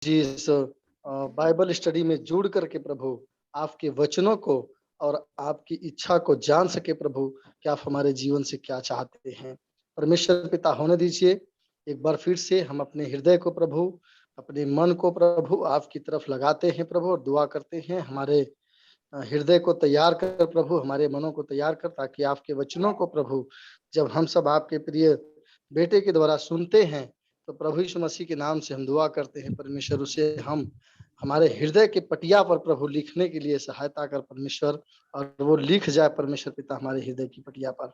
जी, इस Bible study में जुड़ करके प्रभु आपके वचनों को और आपकी इच्छा को जान सके प्रभु कि आप हमारे जीवन से क्या चाहते हैं। परमेश्वर पिता होने दीजिए, एक बार फिर से हम अपने हृदय को प्रभु, अपने मन को प्रभु आपकी तरफ लगाते हैं प्रभु और दुआ करते हैं हमारे हृदय को तैयार कर प्रभु, हमारे मनों को तैयार कर ताकि आपके वचनों को प्रभु जब हम सब आपके प्रिय बेटे के द्वारा सुनते हैं, तो प्रभु यीशु मसीह के नाम से हम दुआ करते हैं परमेश्वर उसे हम हमारे हृदय के पटिया पर प्रभु लिखने के लिए सहायता कर परमेश्वर और वो लिख जाए परमेश्वर पिता हमारे हृदय की पटिया पर।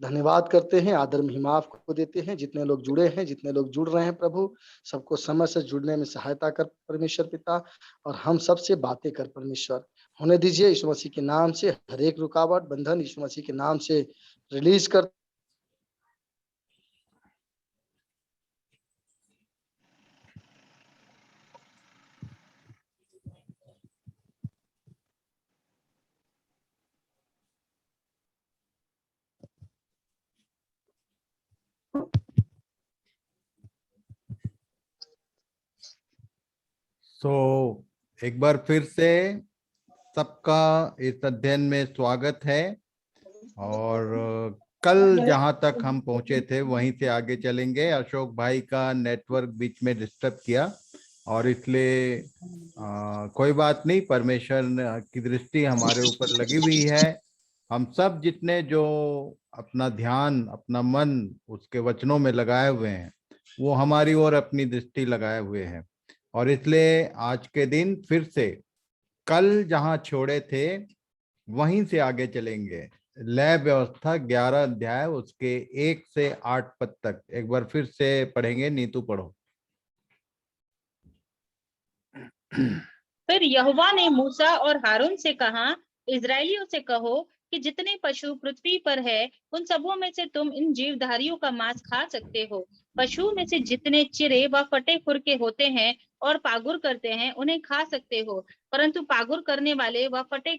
धन्यवाद करते हैं, आदर महिमा आपको देते हैं। जितने लोग जुड़े हैं, जितने लोग जुड़ रहे हैं प्रभु, सबको समय से जुड़ने में सहायता कर परमेश्वर पिता और हम सबसे बातें कर परमेश्वर। होने दीजिए यीशु मसीह के नाम से हर एक रुकावट, बंधन यीशु मसीह के नाम से रिलीज कर एक बार फिर से सबका इस अध्ययन में स्वागत है। और कल जहां तक हम पहुंचे थे वहीं से आगे चलेंगे। अशोक भाई का नेटवर्क बीच में डिस्टर्ब किया और इसलिए कोई बात नहीं, परमेश्वर की दृष्टि हमारे ऊपर लगी हुई है। हम सब जितने जो अपना ध्यान, अपना मन उसके वचनों में लगाए हुए हैं, वो हमारी ओर अपनी दृष्टि लगाए हुए हैं। और इसलिए आज के दिन फिर से कल जहां छोड़े थे वहीं से आगे चलेंगे। लय व्यवस्था 11 अध्याय उसके 1 से 8 पद तक एक बार फिर से पढ़ेंगे। नीतू पढ़ो। फिर यहोवा ने मूसा और हारून से कहा, इजरायलियों से कहो कि जितने पशु पृथ्वी पर है उन सबों में से तुम इन जीवधारियों का मांस खा सकते हो। पशु में से जितने चिरे व फटे खुर के होते हैं और पागुर करते हैं उन्हें खा सकते हो, परंतु पागुर करने वाले व फटे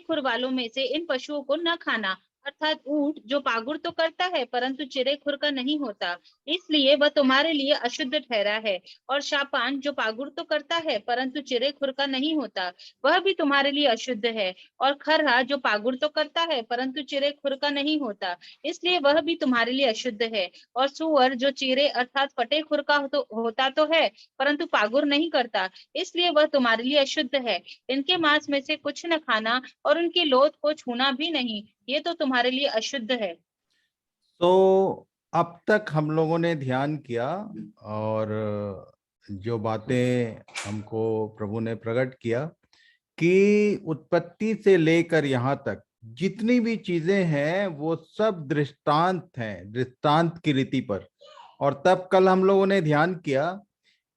खुर वालों में से इन पशुओं को न खाना, अर्थात ऊंट जो पागुर तो करता है परंतु चिरे खुर का नहीं होता, इसलिए वह तुम्हारे लिए अशुद्ध ठहरा है। और शापान जो पागुर तो करता है परंतु चिरे खुर का नहीं होता, वह भी तुम्हारे लिए अशुद्ध है। और खरहा जो पागुर तो करता है परंतु चिरे खुर का नहीं होता, इसलिए वह भी तुम्हारे लिए अशुद्ध है। और सुअर जो चिरे अर्थात फटे खुर का होता तो है परंतु पागुर नहीं करता, इसलिए वह तुम्हारे लिए अशुद्ध है। इनके मांस में से कुछ न खाना और उनकी लोथ को छूना भी नहीं, ये तो तुम्हारे लिए अशुद्ध है। तो अब तक हम लोगों ने ध्यान किया और जो बातें हमको प्रभु ने प्रकट किया कि उत्पत्ति से लेकर यहाँ तक जितनी भी चीजें हैं वो सब दृष्टांत हैं, दृष्टांत की रीति पर। और तब कल हम लोगों ने ध्यान किया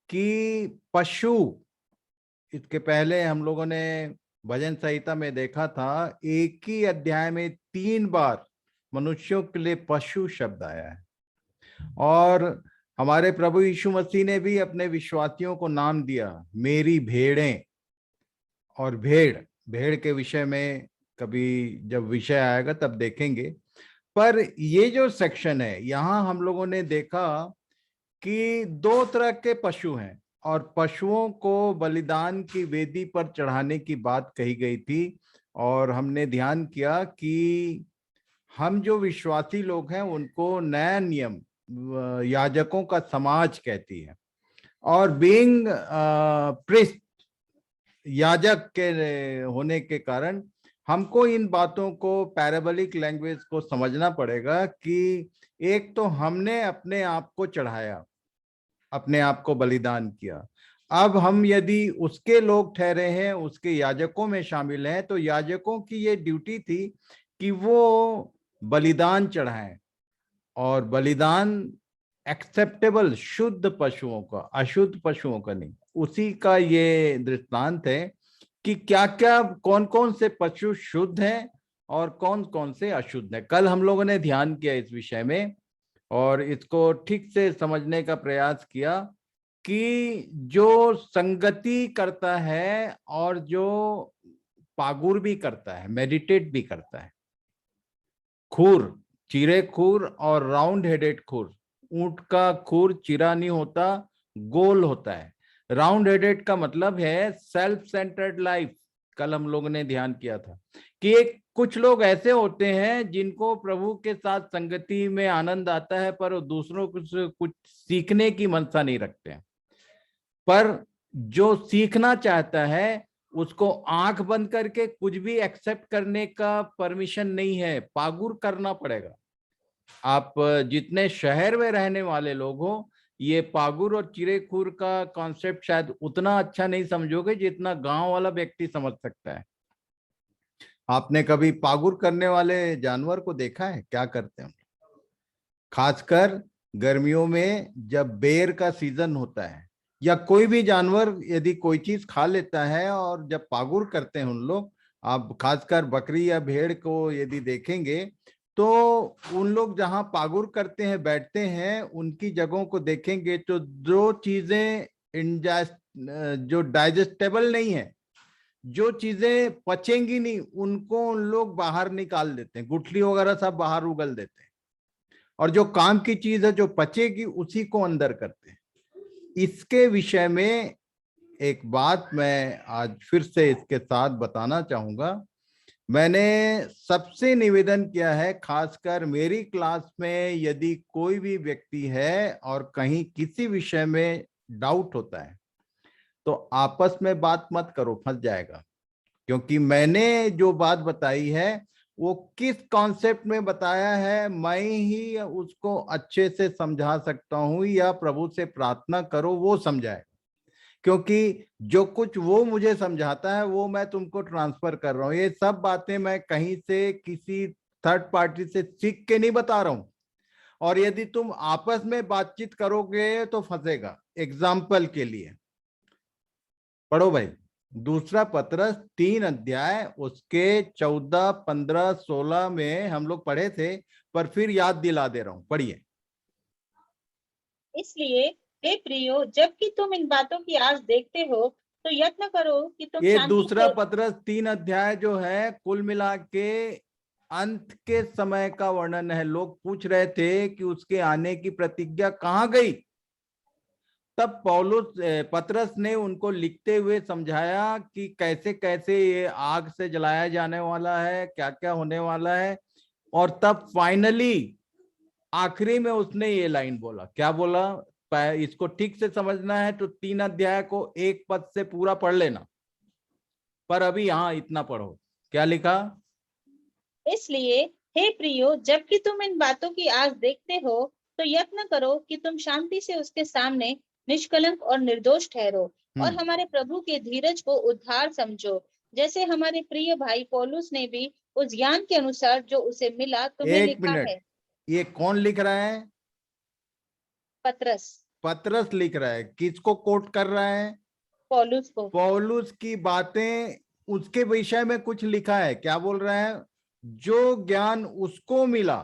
कि पशु, इसके पहले हम लोगों ने भजन संहिता में देखा था, एक ही अध्याय में 3 बार मनुष्यों के लिए पशु शब्द आया है। और हमारे प्रभु यीशु मसीह ने भी अपने विश्वासियों को नाम दिया, मेरी भेड़ें। और भेड़, भेड़ के विषय में कभी जब विषय आएगा तब देखेंगे। पर ये जो सेक्शन है यहाँ हम लोगों ने देखा कि 2 तरह के पशु हैं और पशुओं को बलिदान की वेदी पर चढ़ाने की बात कही गई थी। और हमने ध्यान किया कि हम जो विश्वासी लोग हैं उनको नया नियम याजकों का समाज कहती है। और बीइंग प्रीस्ट, याजक के होने के कारण हमको इन बातों को, पैराबोलिक लैंग्वेज को समझना पड़ेगा कि एक तो हमने अपने आप को चढ़ाया, अपने आप को बलिदान किया। अब हम यदि उसके लोग ठहरे हैं, उसके याजकों में शामिल हैं, तो याजकों की ये ड्यूटी थी कि वो बलिदान चढ़ाएं। और बलिदान एक्सेप्टेबल, शुद्ध पशुओं का, अशुद्ध पशुओं का नहीं। उसी का ये दृष्टांत है कि क्या क्या, कौन कौन से पशु शुद्ध हैं और कौन कौन से अशुद्ध हैं। कल हम लोगों ने ध्यान किया इस विषय में और इसको ठीक से समझने का प्रयास किया कि जो संगति करता है और जो पागुर भी करता है, मेडिटेट भी करता है, खुर, चिरे खुर और राउंड हेडेड खुर, ऊंट का खुर चिरा नहीं होता गोल होता है। राउंड हेडेड का मतलब है सेल्फ सेंटर्ड लाइफ। कल हम लोगों ने ध्यान किया था कि एक कुछ लोग ऐसे होते हैं जिनको प्रभु के साथ संगति में आनंद आता है, पर वो दूसरों को कुछ सीखने की मंशा नहीं रखते हैं। पर जो सीखना चाहता है उसको आंख बंद करके कुछ भी एक्सेप्ट करने का परमिशन नहीं है, पागुर करना पड़ेगा। आप जितने शहर में रहने वाले लोग हो, ये पागुर और चिड़ेखुर का कॉन्सेप्ट शायद उतना अच्छा नहीं समझोगे जितना गांव वाला व्यक्ति समझ सकता है। आपने कभी पागुर करने वाले जानवर को देखा है? क्या करते हैं? खासकर गर्मियों में जब बेर का सीजन होता है, या कोई भी जानवर यदि कोई चीज खा लेता है और जब पागुर करते हैं उन लोग, आप खासकर बकरी या भेड़ को यदि देखेंगे तो उन लोग जहां पागुर करते हैं बैठते हैं, उनकी जगहों को देखेंगे तो जो चीजें जो डाइजेस्टेबल नहीं है, जो चीजें पचेंगी नहीं, उनको उन लोग बाहर निकाल देते हैं, गुठली वगैरह सब बाहर उगल देते हैं, और जो काम की चीज है जो पचेगी उसी को अंदर करते हैं। इसके विषय में एक बात मैं आज फिर से इसके साथ बताना चाहूंगा। मैंने सबसे निवेदन किया है, खासकर मेरी क्लास में यदि कोई भी व्यक्ति है और कहीं किसी विषय में डाउट होता है तो आपस में बात मत करो, फंस जाएगा। क्योंकि मैंने जो बात बताई है वो किस कॉन्सेप्ट में बताया है, मैं ही उसको अच्छे से समझा सकता हूं, या प्रभु से प्रार्थना करो वो समझाए। क्योंकि जो कुछ वो मुझे समझाता है वो मैं तुमको ट्रांसफर कर रहा हूं। ये सब बातें मैं कहीं से किसी थर्ड पार्टी से सीख के नहीं बता रहा हूं। और यदि तुम आपस में बातचीत करोगे तो फंसेगा। एग्जाम्पल के लिए पढ़ो भाई, दूसरा पत्रस 3 अध्याय उसके 14, 15, 16 में हम लोग पढ़े थे, पर फिर याद दिला दे रहा हूं, पढ़िए। इसलिए हे प्रियो, जबकि तुम इन बातों की आस देखते हो तो यत्न करो कि तुम ये शांति दूसरा से। पत्रस 3 अध्याय जो है कुल मिला के अंत के समय का वर्णन है। लोग पूछ रहे थे कि उसके आने की प्रतिज्ञा कहां गई। तब पौलुस पतरस ने उनको लिखते हुए समझाया कि कैसे कैसे ये आग से जलाया जाने वाला है, क्या क्या होने वाला है। और तब फाइनली आखिरी में उसने ये लाइन बोला, क्या बोला? इसको ठीक से समझना है तो 3 अध्याय को एक पद से पूरा पढ़ लेना, पर अभी यहाँ इतना पढ़ो। क्या लिखा? इसलिए हे प्रियो, जबकि तुम इन बातों की आस देखते हो तो यत्न करो कि तुम शांति से उसके सामने निष्कलंक और निर्दोष ठहरो, और हमारे प्रभु के धीरज को उद्धार समझो, जैसे हमारे प्रिय भाई पौलुस ने भी उस ज्ञान के अनुसार जो उसे मिला तुम्हें एक लिखा मिनट, है। ये कौन लिख रहा है? पतरस पतरस लिख रहा है। किसको कोट कर रहा है? पौलुस को। पौलुस की बातें, उसके विषय में कुछ लिखा है। क्या बोल रहा है? जो ज्ञान उसको मिला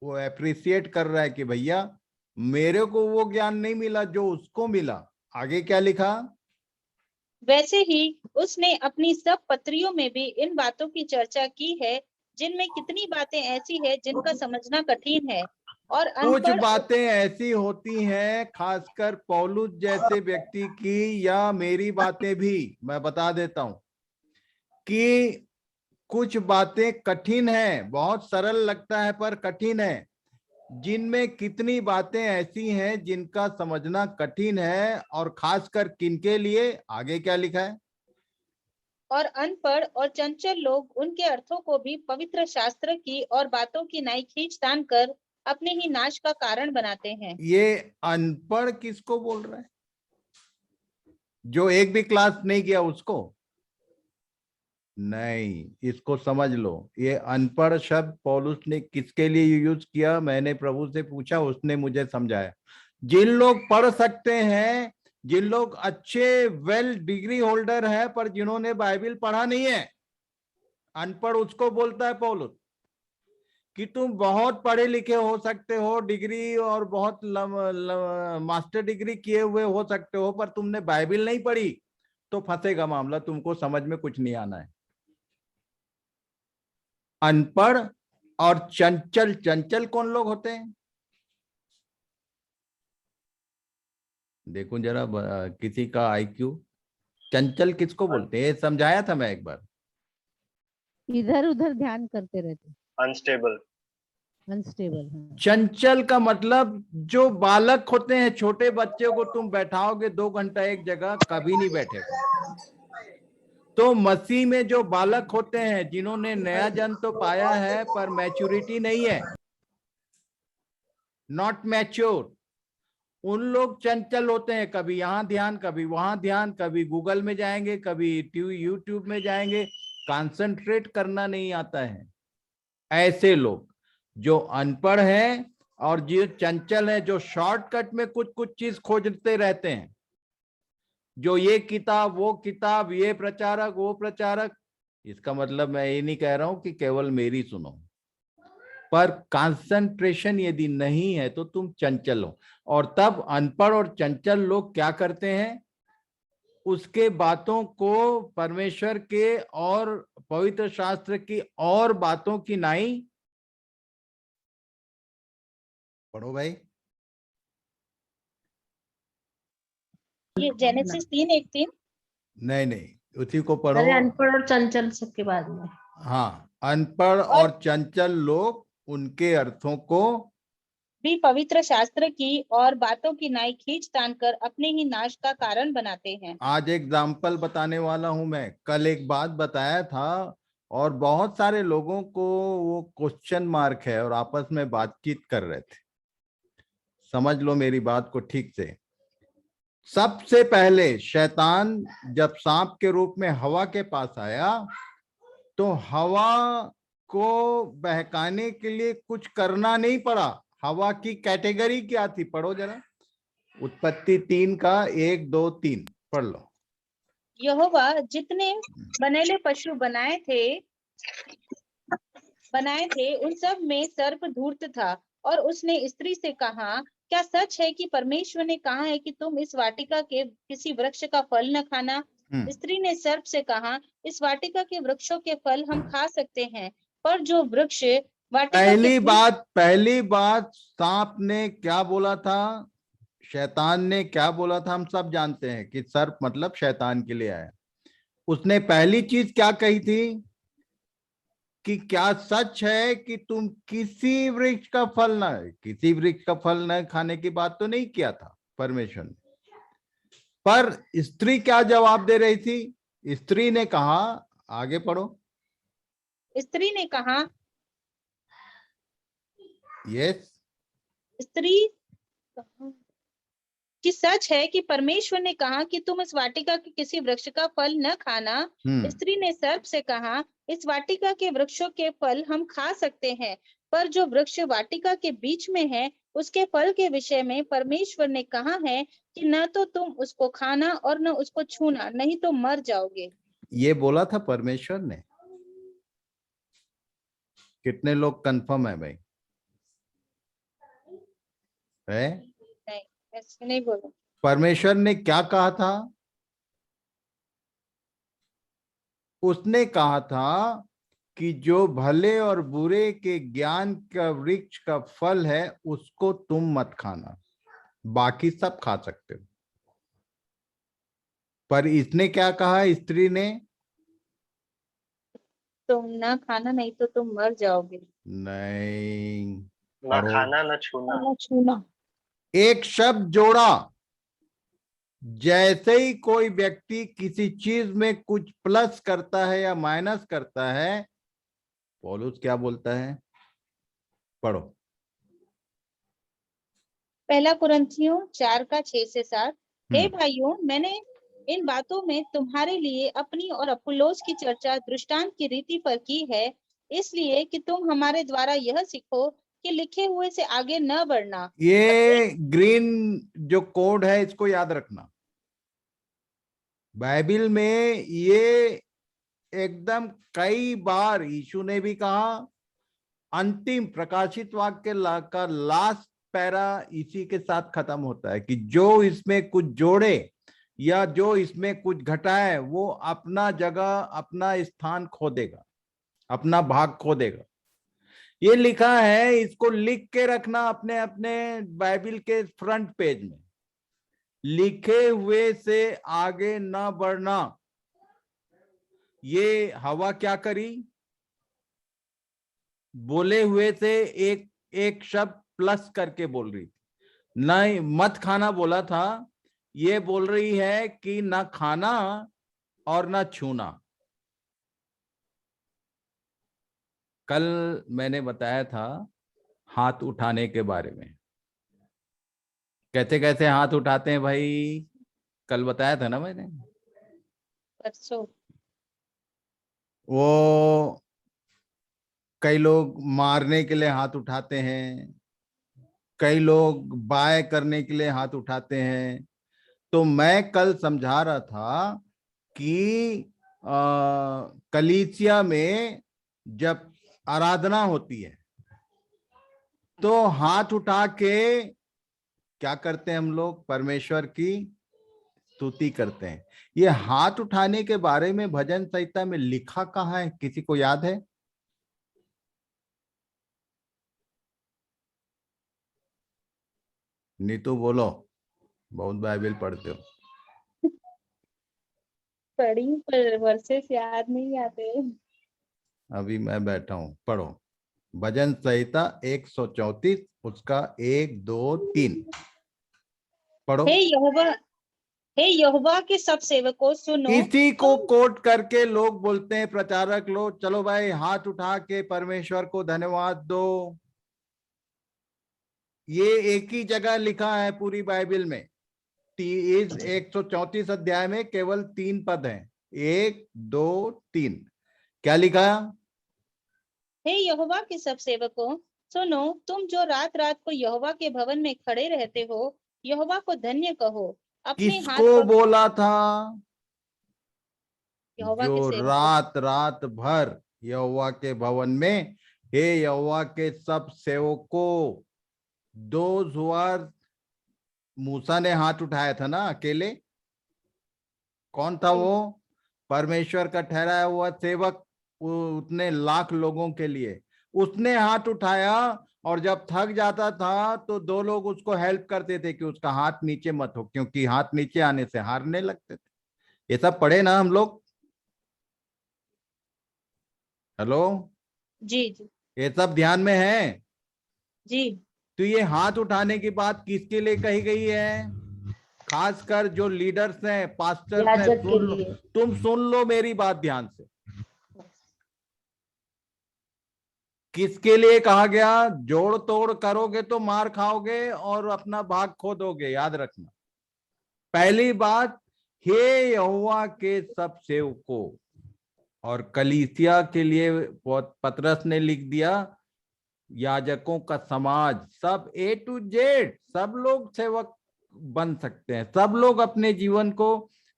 वो एप्रिसिएट कर रहा है कि भैया मेरे को वो ज्ञान नहीं मिला जो उसको मिला। आगे क्या लिखा? वैसे ही उसने अपनी सब पत्रियों में भी इन बातों की चर्चा की है, जिनमें कितनी बातें ऐसी है जिनका समझना कठिन है और कुछ अनपढ़। बातें ऐसी होती हैं, खासकर पौलुस जैसे व्यक्ति की, या मेरी बातें भी, मैं बता देता हूं कि कुछ बातें कठिन हैं। बहुत सरल लगता है पर कठिन है। जिनमें कितनी बातें ऐसी हैं जिनका समझना कठिन है, और खासकर किनके लिए? आगे क्या लिखा है? और अनपढ़ और चंचल लोग उनके अर्थों को भी पवित्र शास्त्र की और बातों की नाई खींचतान कर अपने ही नाश का कारण बनाते हैं। ये अनपढ़ किसको बोल रहा है? जो एक भी क्लास नहीं किया उसको? नहीं, इसको समझ लो। ये अनपढ़ शब्द पौलुस ने किसके लिए यूज किया? मैंने प्रभु से पूछा, उसने मुझे समझाया। जिन लोग पढ़ सकते हैं, जिन लोग अच्छे वेल डिग्री होल्डर है, पर जिन्होंने बाइबल पढ़ा नहीं है, अनपढ़ उसको बोलता है पौलुस। कि तुम बहुत पढ़े लिखे हो सकते हो, डिग्री और बहुत मास्टर डिग्री किए हुए हो सकते हो, पर तुमने बाइबल नहीं पढ़ी तो फंसेगा मामला, तुमको समझ में कुछ नहीं आना है। अनपढ़ और चंचल, चंचल कौन लोग होते हैं? देखूं जरा किसी का आईक्यू। चंचल किसको बोलते हैं, ये समझाया था मैं एक बार। इधर उधर ध्यान करते रहते, अनस्टेबल। अनस्टेबल। हाँ। चंचल का मतलब जो बालक होते हैं, छोटे बच्चे को तुम बैठाओगे 2 घंटा एक जगह, कभी नहीं बैठेगा। तो मसीह में जो बालक होते हैं, जिन्होंने नया जन्म तो पाया है पर मैच्योरिटी नहीं है, नॉट मैच्योर, उन लोग चंचल होते हैं। कभी यहाँ ध्यान, कभी वहां ध्यान, कभी गूगल में जाएंगे, कभी यूट्यूब में जाएंगे, कंसंट्रेट करना नहीं आता है। ऐसे लोग जो अनपढ़ हैं और जो चंचल हैं, जो शॉर्टकट में कुछ कुछ चीज खोजते रहते हैं, जो ये किताब वो किताब, ये प्रचारक वो प्रचारक, इसका मतलब मैं ये नहीं कह रहा हूं कि केवल मेरी सुनो, पर कंसंट्रेशन यदि नहीं है तो तुम चंचल हो। और तब अनपढ़ और चंचल लोग क्या करते हैं, उसके बातों को परमेश्वर के और पवित्र शास्त्र की और बातों की नाई पढ़ो भाई। ये जेनेसिस 3:1-3। नहीं, उसी को पढ़ो। अरे अनपढ़ और चंचल सबके बाद में। हाँ, अनपढ़ और चंचल लोग उनके अर्थों को भी पवित्र शास्त्र की और बातों की नाई खींच तान कर अपने ही नाश का कारण बनाते हैं। आज एग्जाम्पल बताने वाला हूं मैं। कल एक बात बताया था और बहुत सारे लोगों को वो क्वेश्चन मार्क है और आपस में बातचीत कर रहे थे। समझ लो मेरी बात को ठीक से। सबसे पहले शैतान जब सांप के रूप में हवा के पास आया तो हवा को बहकाने के लिए कुछ करना नहीं पड़ा। हवा की कैटेगरी क्या थी, पढ़ो जरा। उत्पत्ति 3 का 1, 2, 3 पढ़ लो। यहोवा जितने बनेले पशु बनाए थे उन सब में सर्प धूर्त था। और उसने स्त्री से कहा, क्या सच है कि परमेश्वर ने कहा है कि तुम इस वाटिका के किसी वृक्ष का फल न खाना? स्त्री ने सर्प से कहा, इस वाटिका के वृक्षों के फल हम खा सकते हैं, पर जो वृक्ष वाटिका पहली बात सांप ने क्या बोला था, शैतान ने क्या बोला था, हम सब जानते हैं कि सर्प मतलब शैतान के लिए आया। उसने पहली चीज क्या कही थी कि क्या सच है कि तुम किसी वृक्ष का फल ना, किसी वृक्ष का फल न खाने की बात तो नहीं किया था परमेश्वर ने। पर स्त्री क्या जवाब दे रही थी? स्त्री ने कहा, आगे पढ़ो। स्त्री ने कहा, यस, स्त्री कि सच है कि परमेश्वर ने कहा कि तुम इस वाटिका के किसी वृक्ष का फल न खाना। स्त्री ने सर्प से कहा, इस वाटिका के वृक्षों के फल हम खा सकते हैं, पर जो वृक्ष वाटिका के बीच में है उसके फल के विषय में परमेश्वर ने कहा है कि न तो तुम उसको खाना और न उसको छूना, नहीं तो मर जाओगे। ये बोला था परमेश्वर ने। कितने लोग कंफर्म है भाई? है? नहीं, ऐसे नहीं बोलो। परमेश्वर ने क्या कहा था? उसने कहा था कि जो भले और बुरे के ज्ञान का वृक्ष का फल है उसको तुम मत खाना, बाकी सब खा सकते हो। पर इसने क्या कहा स्त्री ने? तुम ना खाना, नहीं तो तुम मर जाओगे। नहीं, ना खाना न छूना। ना छूना। एक शब्द जोड़ा। जैसे ही कोई व्यक्ति किसी चीज में कुछ प्लस करता है या माइनस करता है, पौलुस क्या बोलता है? पढ़ो। पहला कुरिन्थियों 4 का 6 से 7। हे भाइयों, मैंने इन बातों में तुम्हारे लिए अपनी और अपुल्लोस की चर्चा दृष्टांत की रीति पर की है, इसलिए कि तुम हमारे द्वारा यह सीखो कि लिखे हुए से आगे न बढ़ना। ये ग्रीन जो कोड है इसको याद रखना। बाइबल में ये एकदम कई बार यीशु ने भी कहा, अंतिम प्रकाशित वाक्य का लास्ट पैरा इसी के साथ खत्म होता है कि जो इसमें कुछ जोड़े या जो इसमें कुछ घटाए वो अपना जगह, अपना स्थान खो देगा, अपना भाग खो देगा। ये लिखा है, इसको लिख के रखना अपने अपने बाइबल के फ्रंट पेज में। लिखे हुए से आगे न बढ़ना। ये हवा क्या करी? बोले हुए से एक एक शब्द प्लस करके बोल रही थी। नहीं मत खाना बोला था, ये बोल रही है कि ना खाना और ना छूना। कल मैंने बताया था हाथ उठाने के बारे में। कैसे कैसे हाथ उठाते हैं भाई? कल बताया था ना मैंने। परसों। वो कई लोग मारने के लिए हाथ उठाते हैं, कई लोग बाय करने के लिए हाथ उठाते हैं। तो मैं कल समझा रहा था कि कलीसिया में जब आराधना होती है तो हाथ उठा के क्या करते हैं हम लोग? परमेश्वर की स्तुति करते हैं। ये हाथ उठाने के बारे में भजन संहिता में लिखा कहाँ है? किसी को याद है? नीतू बोलो, बहुत बाइबल पढ़ते हो। पढ़ी पर वर्सेस याद नहीं आते। अभी मैं बैठा हूं, पढ़ो। भजन संहिता 134 उसका 1 2 3 पढ़ो। हे यहोवा, हे यहोवा के सब सेवकों सुनो। इसी को कोट करके लोग बोलते हैं, प्रचारक लोग, चलो भाई हाथ उठा के परमेश्वर को धन्यवाद दो। ये एक ही जगह लिखा है पूरी बाइबल में। इस 134 अध्याय में केवल 3 पद हैं, 1 2 3। क्या लिखा? हे यहोवा के सब सेवकों सुनो, तुम जो रात रात को यहोवा के भवन में खड़े रहते हो, यहोवा को धन्य कहो। अपने हाथ किसको बोला था? यहोवा के जो सेवकों। रात रात भर यहोवा के भवन में, हे यहोवा के सब सेवकों। दोज वर मूसा ने हाथ उठाया था ना अकेले। कौन था वो? परमेश्वर का ठहराया हुआ सेवक, उतने लाख लोगों के लिए उसने हाथ उठाया। और जब थक जाता था तो 2 लोग उसको हेल्प करते थे कि उसका हाथ नीचे मत हो, क्योंकि हाथ नीचे आने से हारने लगते थे। ये सब पढ़े ना हम लोग? हेलो, जी जी ये सब ध्यान में है? जी। तो ये हाथ उठाने की बात किसके लिए कही गई है? खासकर जो लीडर्स हैं, पास्टर्स हैं, याजक के सुन लो। लिए। तुम सुन लो मेरी बात ध्यान से। किसके लिए कहा गया? जोड़ तोड़ करोगे तो मार खाओगे और अपना भाग खो दोगे, याद रखना। पहली बात, हे यहोवा के सब सेवकों। और कलीसिया के लिए पतरस ने लिख दिया, याजकों का समाज, सब A to Z, सब लोग सेवक बन सकते हैं। सब लोग अपने जीवन को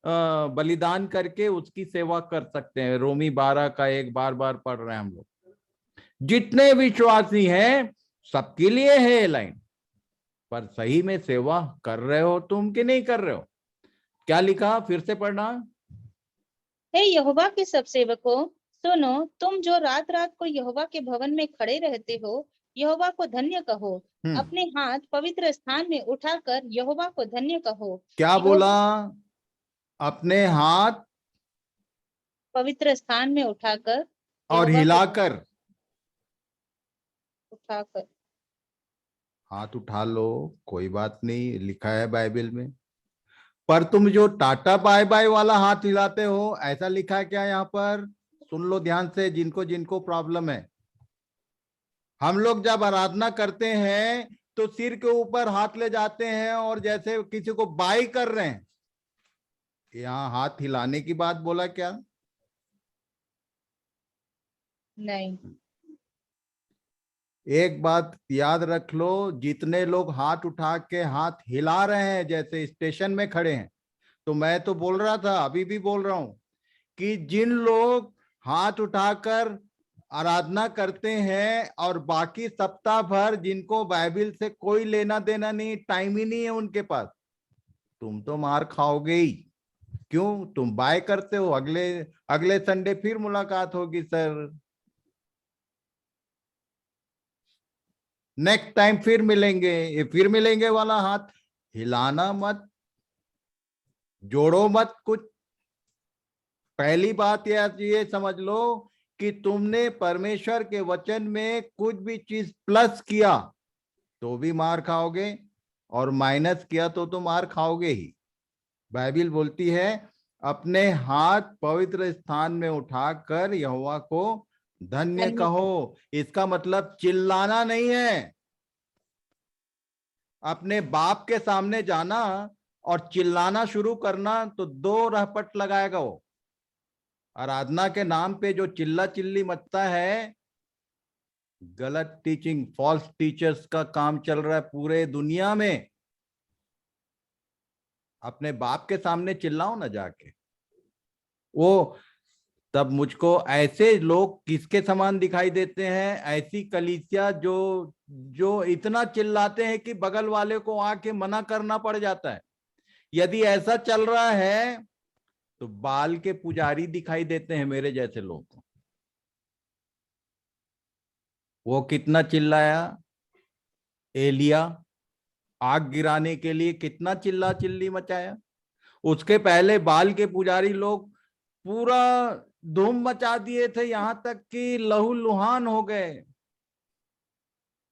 बलिदान करके उसकी सेवा कर सकते हैं। रोमी 12 का 1 बार बार पढ़ रहे हैं हम लोग। जितने विश्वासी हैं सबके लिए है ये लाइन। पर सही में सेवा कर रहे हो तुम कि नहीं कर रहे हो? क्या लिखा? फिर से पढ़ना। हे यहोवा के सब सेवकों सुनो, तुम जो रात रात को यहोवा के भवन में खड़े रहते हो, यहोवा को धन्य कहो। अपने हाथ पवित्र स्थान में उठाकर यहोवा को धन्य कहो। क्या बोला? अपने हाथ पवित्र स्थान में उठाकर और यहोवा को हिलाकर। उठाकर। हाथ उठा लो, कोई बात नहीं, लिखा है बाइबल में। पर तुम जो टाटा बाय बाय वाला हाथ हिलाते हो, ऐसा लिखा है क्या यहाँ पर? सुन लो ध्यान से, जिनको जिनको प्रॉब्लम है। हम लोग जब आराधना करते हैं तो सिर के ऊपर हाथ ले जाते हैं और जैसे किसी को बाय कर रहे हैं। यहाँ हाथ हिलाने की बात बोला क्या? नहीं। एक बात याद रख लो, जितने लोग हाथ उठा के हाथ हिला रहे हैं जैसे स्टेशन में खड़े हैं, तो मैं तो बोल रहा था, अभी भी बोल रहा हूं, कि जिन लोग हाथ उठाकर आराधना करते हैं और बाकी सप्ताह भर जिनको बाइबल से कोई लेना देना नहीं, टाइम ही नहीं है उनके पास, तुम तो मार खाओगे ही। क्यों? तुम बाय करते हो, अगले अगले संडे फिर मुलाकात होगी सर, नेक्स्ट टाइम फिर मिलेंगे, ये फिर मिलेंगे वाला हाथ हिलाना मत। जोड़ो मत कुछ। पहली बात ये समझ लो कि तुमने परमेश्वर के वचन में कुछ भी चीज प्लस किया तो भी मार खाओगे, और माइनस किया तो मार खाओगे ही। बाइबल बोलती है अपने हाथ पवित्र स्थान में उठाकर यहोवा को धन्य कहो। इसका मतलब चिल्लाना नहीं है। अपने बाप के सामने जाना और चिल्लाना शुरू करना तो दो रहपट लगाएगा वो। आराधना के नाम पे जो चिल्ला चिल्ली मचता है, गलत टीचिंग, फॉल्स टीचर्स का काम चल रहा है पूरे दुनिया में। अपने बाप के सामने चिल्लाओ ना जाके। वो तब मुझको ऐसे लोग किसके समान दिखाई देते हैं, ऐसी कलीसिया जो इतना चिल्लाते हैं कि बगल वाले को आके मना करना पड़ जाता है। यदि ऐसा चल रहा है तो बाल के पुजारी दिखाई देते हैं मेरे जैसे लोग। वो कितना चिल्लाया, एलिया आग गिराने के लिए कितना चिल्ला चिल्ली मचाया। उसके पहले बाल के पुजारी लोग पूरा धूम मचा दिए थे, यहां तक कि लहूलुहान हो गए।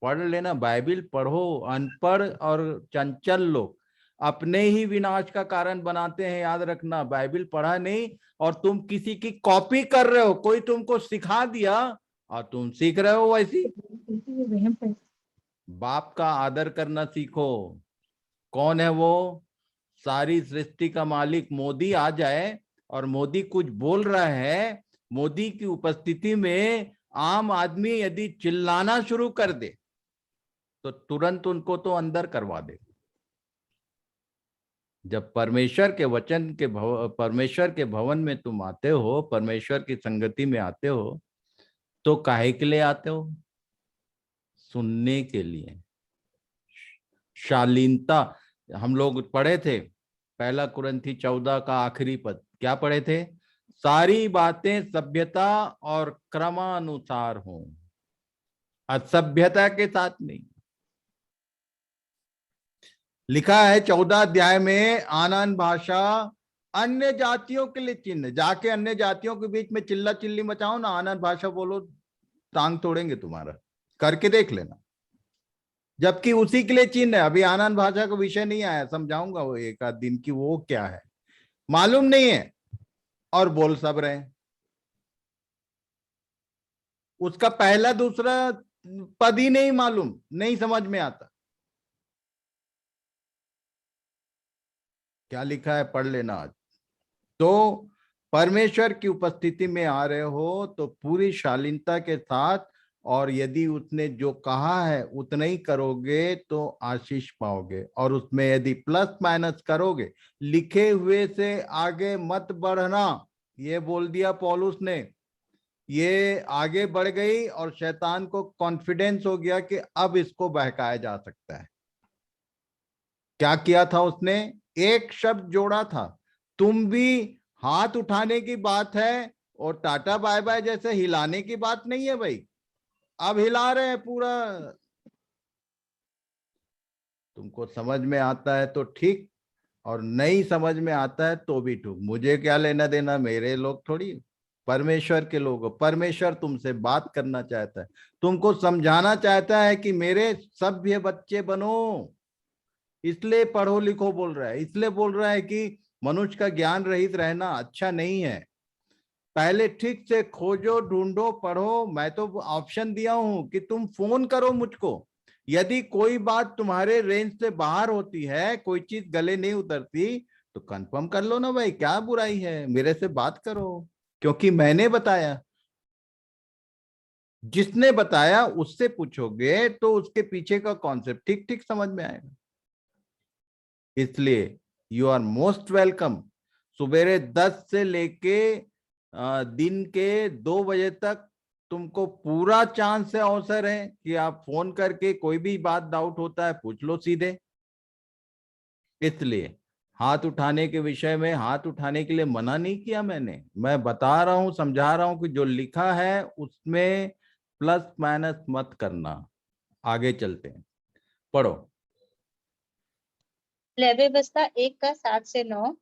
पढ़ लेना, बाइबल पढ़ो। अनपढ़ और चंचल लोग अपने ही विनाश का कारण बनाते हैं, याद रखना। बाइबल पढ़ा नहीं और तुम किसी की कॉपी कर रहे हो, कोई तुमको सिखा दिया और तुम सीख रहे हो वैसी। बाप का आदर करना सीखो। कौन है वो? सारी सृष्टि का मालिक मोदी आ जाए और मोदी कुछ बोल रहा है, मोदी की उपस्थिति में आम आदमी यदि चिल्लाना शुरू कर दे तो तुरंत उनको तो अंदर करवा दे। जब परमेश्वर के वचन के परमेश्वर के भवन में तुम आते हो, परमेश्वर की संगति में आते हो, तो काहे के लिए आते हो? सुनने के लिए। शालीनता। हम लोग पढ़े थे 1 कुरिन्थी 14 का आखिरी पद, क्या पढ़े थे? सारी बातें सभ्यता और क्रमानुसार हो, असभ्यता के साथ नहीं। लिखा है 14 अध्याय में, आनन भाषा अन्य जातियों के लिए चिन्ह। जाके अन्य जातियों के बीच में चिल्ला चिल्ली मचाओ ना, आनन भाषा बोलो, टांग तोड़ेंगे तुम्हारा। करके देख लेना। जबकि उसी के लिए चिन्ह है। अभी आनन भाषा का विषय नहीं आया, समझाऊंगा वो एक आध दिन की, वो क्या है मालूम नहीं है और बोल सब रहे। उसका पहला दूसरा पद ही नहीं मालूम, नहीं समझ में आता। क्या लिखा है पढ़ लेना आज। तो परमेश्वर की उपस्थिति में आ रहे हो तो पूरी शालीनता के साथ, और यदि उसने जो कहा है उतना ही करोगे तो आशीष पाओगे। और उसमें यदि प्लस माइनस करोगे, लिखे हुए से आगे मत बढ़ना, ये बोल दिया पौलुस ने। ये आगे बढ़ गई और शैतान को कॉन्फिडेंस हो गया कि अब इसको बहकाया जा सकता है। क्या किया था उसने? एक शब्द जोड़ा था। तुम भी हाथ उठाने की बात है और टाटा बाय बाय जैसे हिलाने की बात नहीं है भाई। अब हिला रहे हैं पूरा। तुमको समझ में आता है तो ठीक, और नहीं समझ में आता है तो भी ठीक। मुझे क्या लेना देना, मेरे लोग थोड़ी, परमेश्वर के लोग हो। परमेश्वर तुमसे बात करना चाहता है, तुमको समझाना चाहता है कि मेरे सभ्य बच्चे बनो। इसलिए पढ़ो लिखो बोल रहा है, इसलिए बोल रहा है कि मनुष्य का ज्ञान रहित रहना अच्छा नहीं है। पहले ठीक से खोजो, ढूंढो, पढ़ो। मैं तो ऑप्शन दिया हूं कि तुम फोन करो मुझको। यदि कोई बात तुम्हारे रेंज से बाहर होती है, कोई चीज गले नहीं उतरती, तो कंफर्म कर लो ना भाई, क्या बुराई है, मेरे से बात करो। क्योंकि मैंने बताया। जिसने बताया उससे पूछोगे तो उसके पीछे का कॉन्सेप्ट ठीक ठीक समझ में आएगा। इसलिए यू आर मोस्ट वेलकम। सुबेरे 10 से लेके दिन के 2 बजे तक तुमको पूरा चांस से अवसर है कि आप फोन करके कोई भी बात डाउट होता है पूछ लो सीधे। इसलिए हाथ उठाने के विषय में हाथ उठाने के लिए मना नहीं किया मैंने। मैं बता रहा हूं, समझा रहा हूं कि जो लिखा है उसमें प्लस माइनस मत करना। आगे चलते हैं, पढ़ो। लेवी व्यवस्था 1 का 7 से 9।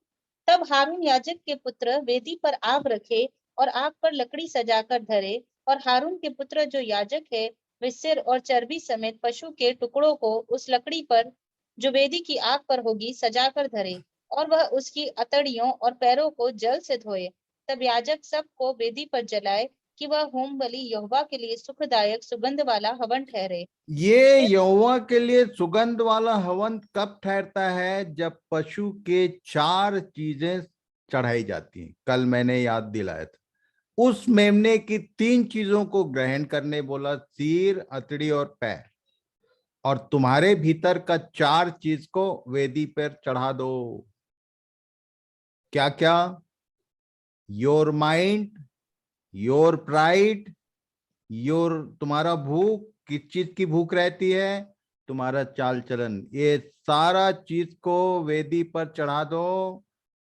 तब हारून याजक के पुत्र वेदी पर आग रखे और आग पर लकड़ी सजाकर धरे, और हारून के पुत्र जो याजक है वे सिर और चर्बी समेत पशु के टुकड़ों को उस लकड़ी पर जो वेदी की आग पर होगी सजाकर धरे, और वह उसकी अतड़ियों और पैरों को जल से धोए। तब याजक सबको वेदी पर जलाए कि वह होम बलि यहोवा के लिए सुखदायक सुगंध वाला हवन ठहरे। ये यहोवा के लिए सुगंध वाला हवन कब ठहरता है? जब पशु के 4 चीजें चढ़ाई जाती हैं। कल मैंने याद दिलाया था, उस मेमने की 3 चीजों को ग्रहण करने बोला, सिर, अतड़ी और पैर, और तुम्हारे भीतर का 4 चीज को वेदी पर चढ़ा दो। क्या क्या? Your mind, your pride, your, तुम्हारा भूख, किस चीज की भूख रहती है? तुम्हारा चाल चलन, ये सारा चीज को वेदी पर चढ़ा दो,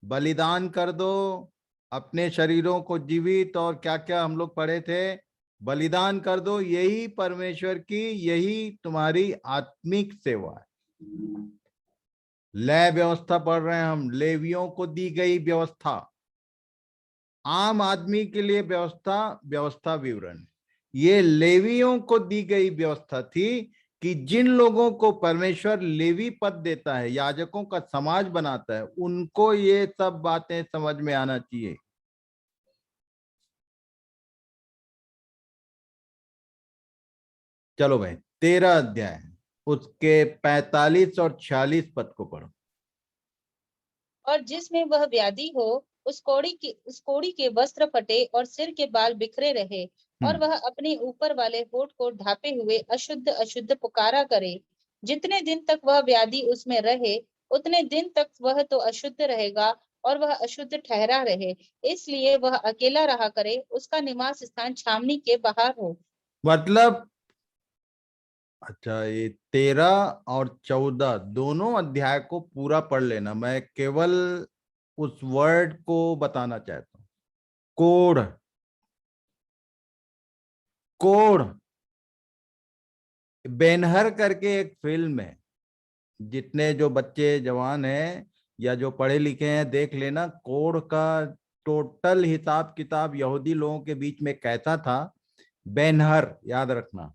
बलिदान कर दो। अपने शरीरों को जीवित, और क्या क्या हम लोग पढ़े थे, बलिदान कर दो। यही परमेश्वर की, यही तुम्हारी आत्मिक सेवा है। लय व्यवस्था पढ़ रहे हैं हम, लेवियों को दी गई व्यवस्था, आम आदमी के लिए व्यवस्था विवरण। ये लेवियों को दी गई व्यवस्था थी कि जिन लोगों को परमेश्वर लेवी पद देता है, याजकों का समाज बनाता है, उनको ये सब बातें समझ में आना चाहिए। चलो भाई, 13 अध्याय, उसके 45 और 46 पद को पढ़ो। और जिसमें वह व्याधि हो, उस कोढ़ी के वस्त्र फटे और सिर के बाल बिखरे रहे, और वह अपने ऊपर वाले होठ को ढांपे हुए अशुद्ध अशुद्ध पुकारा करे। जितने दिन तक वह व्याधि उसमें रहे, उतने दिन तक वह तो अशुद्ध रहेगा, और वह अशुद्ध ठहरा रहे। इसलिए वह अकेला रहा करे, उसका निवास स्थान छावनी के बाहर हो। मतलब अच्छा, ये 13 और 14 दोनों अध्याय को पूरा पढ़ लेना। मैं केवल उस वर्ड को बताना चाहता हूं, कोढ़। कोढ़, बेनहर करके एक फिल्म है, जितने जो बच्चे जवान हैं या जो पढ़े लिखे हैं देख लेना। कोढ़ का टोटल हिसाब किताब यहूदी लोगों के बीच में कैसा था, बेनहर, याद रखना।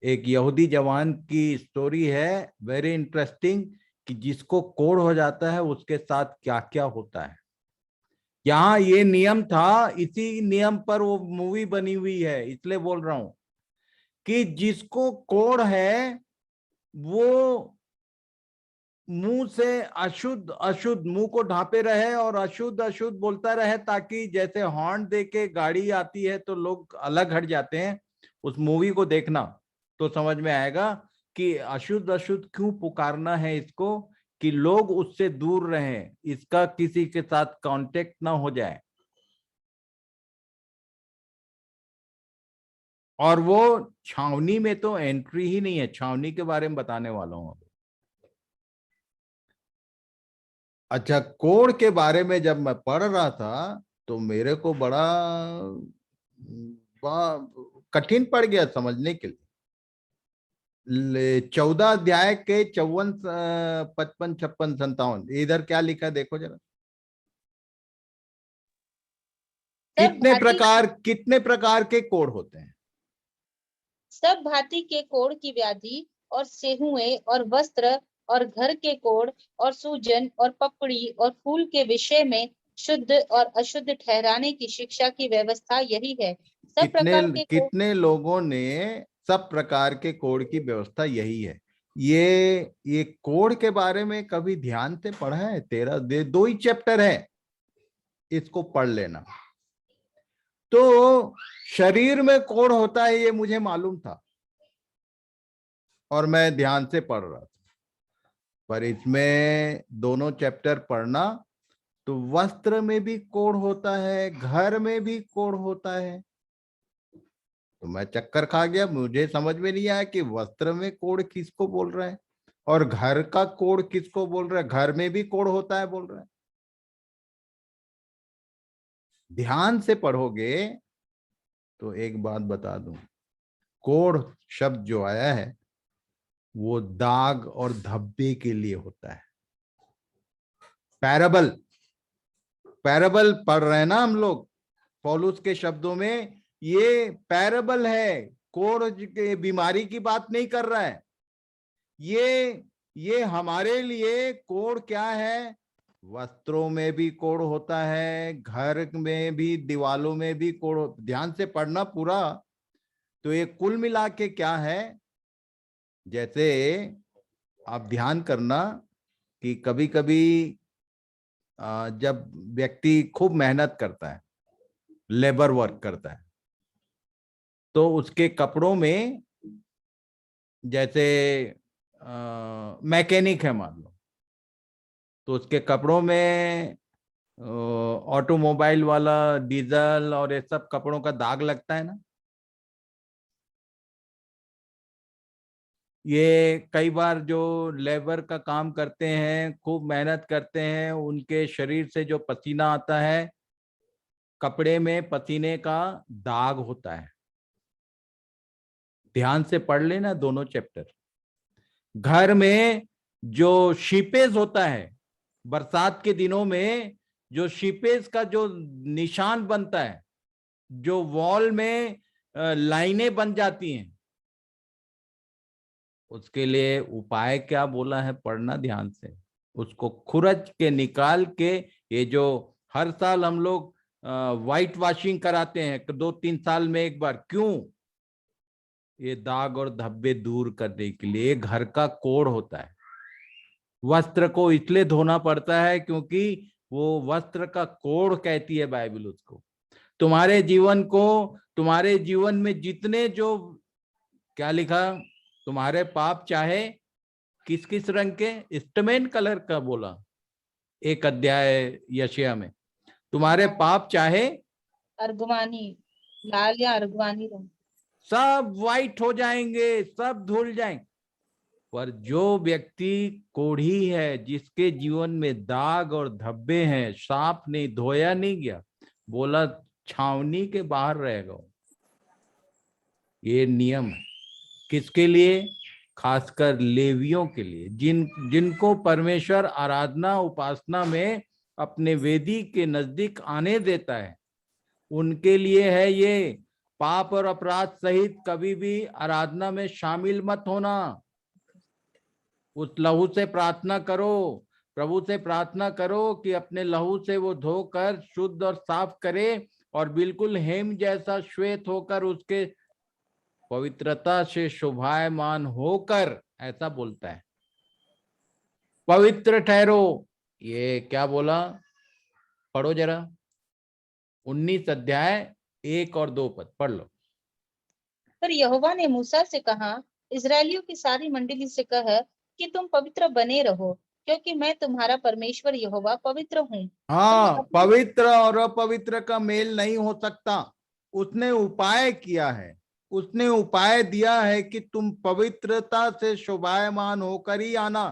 एक यहूदी जवान की स्टोरी है, वेरी इंटरेस्टिंग, कि जिसको कोढ़ हो जाता है उसके साथ क्या क्या होता है। यहाँ ये नियम था, इसी नियम पर वो मूवी बनी हुई है, इसलिए बोल रहा हूं कि जिसको कोढ़ है वो मुंह से अशुद्ध अशुद्ध, मुंह को ढांपे रहे और अशुद्ध अशुद्ध बोलता रहे, ताकि जैसे हॉर्न दे के गाड़ी आती है तो लोग अलग हट जाते हैं। उस मूवी को देखना तो समझ में आएगा कि अशुद्ध अशुद्ध क्यों पुकारना है इसको, कि लोग उससे दूर रहें, इसका किसी के साथ कांटेक्ट ना हो जाए। और वो छावनी में तो एंट्री ही नहीं है। छावनी के बारे में बताने वाला हूं। अच्छा, कोढ़ के बारे में जब मैं पढ़ रहा था तो मेरे को कठिन पड़ गया समझने के लिए। 14 अध्याय के 54, 55, 56, 57 इधर क्या लिखा है देखो जरा। कितने प्रकार के कोढ़ होते हैं? सब भांति के कोढ़ की व्याधि और सेहुएं और वस्त्र और घर के कोढ़ और सूजन और पपड़ी और फूल के विषय में शुद्ध और अशुद्ध ठहराने की शिक्षा की व्यवस्था यही है। सब प्रकार के कितने लोगों ने सब प्रकार के कोढ़ की व्यवस्था यही है। ये कोढ़ के बारे में कभी ध्यान से पढ़ा है? 2 ही चैप्टर है, इसको पढ़ लेना। तो शरीर में कोढ़ होता है ये मुझे मालूम था और मैं ध्यान से पढ़ रहा था, पर इसमें दोनों चैप्टर पढ़ना तो वस्त्र में भी कोढ़ होता है, घर में भी कोढ़ होता है। तो मैं चक्कर खा गया, मुझे समझ में नहीं आया कि वस्त्र में कोढ़ किसको बोल रहा है और घर का कोढ़ किसको बोल रहा है। घर में भी कोढ़ होता है बोल रहा है। ध्यान से पढ़ोगे तो एक बात बता दूं, कोढ़ शब्द जो आया है वो दाग और धब्बे के लिए होता है। पैराबल, पैराबल पढ़ रहे हैं ना हम लोग, पौलुस के शब्दों में ये पैराबल है, कोढ़ की बीमारी की बात नहीं कर रहा है। ये हमारे लिए कोढ़ क्या है? वस्त्रों में भी कोढ़ होता है, घर में भी, दीवालों में भी कोढ़। ध्यान से पढ़ना पूरा। तो ये कुल मिला के क्या है? जैसे आप ध्यान करना कि कभी कभी जब व्यक्ति खूब मेहनत करता है, लेबर वर्क करता है, तो उसके कपड़ों में, जैसे मैकेनिक है मान लो, तो उसके कपड़ों में ऑटोमोबाइल वाला डीजल और ये सब कपड़ों का दाग लगता है ना। ये कई बार जो लेबर का काम करते हैं, खूब मेहनत करते हैं, उनके शरीर से जो पसीना आता है, कपड़े में पसीने का दाग होता है। ध्यान से पढ़ लेना दोनों चैप्टर। घर में जो शीपेज होता है, बरसात के दिनों में जो शीपेज का जो निशान बनता है, जो वॉल में लाइनें बन जाती हैं, उसके लिए उपाय क्या बोला है? पढ़ना ध्यान से। उसको खुरच के निकाल के, ये जो हर साल हम लोग व्हाइट वॉशिंग कराते हैं 2-3 साल में एक बार, क्यों? ये दाग और धब्बे दूर करने के लिए। घर का कोढ़ होता है। वस्त्र को इसलिए धोना पड़ता है क्योंकि वो वस्त्र का कोढ़ कहती है बाइबल उसको। तुम्हारे जीवन को, तुम्हारे जीवन में जितने जो, क्या लिखा, तुम्हारे पाप चाहे किस किस रंग के, स्टमेन कलर का बोला एक अध्याय यशायाह में, तुम्हारे पाप चाहे अर्गवानी, लाल या अर्गवानी रंग, सब व्हाइट हो जाएंगे, सब धुल जाएंगे। पर जो व्यक्ति कोढ़ी है, जिसके जीवन में दाग और धब्बे हैं, साफ नहीं, धोया नहीं गया, बोला छावनी के बाहर रहेगा। ये नियम है। किसके लिए? खासकर लेवियों के लिए, जिनको परमेश्वर आराधना उपासना में अपने वेदी के नजदीक आने देता है, उनके लिए है ये। पाप और अपराध सहित कभी भी आराधना में शामिल मत होना। उस लहू से प्रार्थना करो, प्रभु से प्रार्थना करो कि अपने लहू से वो धोकर शुद्ध और साफ करे, और बिल्कुल हेम जैसा श्वेत होकर, उसके पवित्रता से शोभायमान होकर, ऐसा बोलता है, पवित्र ठहरो। ये क्या बोला? पढ़ो जरा, 19 अध्याय 1 और 2 पद पढ़ लो। पर यहोवा ने मूसा से कहा, इस्राएलियों की सारी मंडली से कह कि तुम पवित्र बने रहो, क्योंकि मैं तुम्हारा परमेश्वर यहोवा पवित्र हूँ। हाँ, पवित्र और अपवित्र का मेल नहीं हो सकता। उसने उपाय किया है, उसने उपाय दिया है कि तुम पवित्रता से शोभायमान होकर ही आना।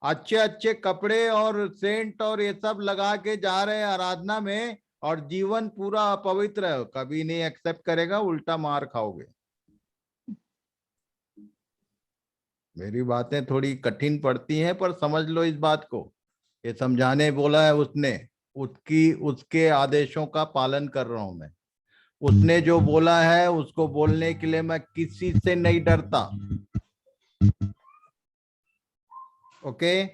अच्छे अच्छे कपड़े और सेंट और ये सब लगा के जा रहे हैं आराधना में, और जीवन पूरा अपवित्र है, कभी नहीं एक्सेप्ट करेगा, उल्टा मार खाओगे। मेरी बातें थोड़ी कठिन पड़ती हैं, पर समझ लो इस बात को। ये समझाने बोला है उसने, उसके आदेशों का पालन कर रहा हूं मैं। उसने जो बोला है उसको बोलने के लिए मैं किसी से नहीं डरता। ओके,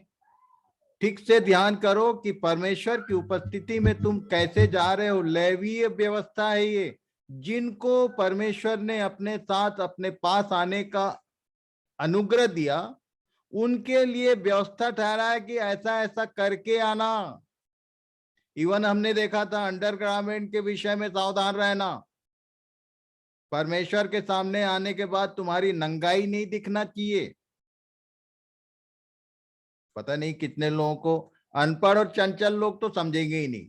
ठीक से ध्यान करो कि परमेश्वर की उपस्थिति में तुम कैसे जा रहे हो। लेवीय व्यवस्था है ये। जिनको परमेश्वर ने अपने साथ, अपने पास आने का अनुग्रह दिया, उनके लिए व्यवस्था ठहरा है कि ऐसा ऐसा करके आना। इवन हमने देखा था अंडरगारमेंट के विषय में सावधान रहना। परमेश्वर के सामने आने के बाद तुम्हारी नंगाई नहीं दिखना चाहिए। पता नहीं कितने लोगों को, अनपढ़ और चंचल लोग तो समझेंगे ही नहीं।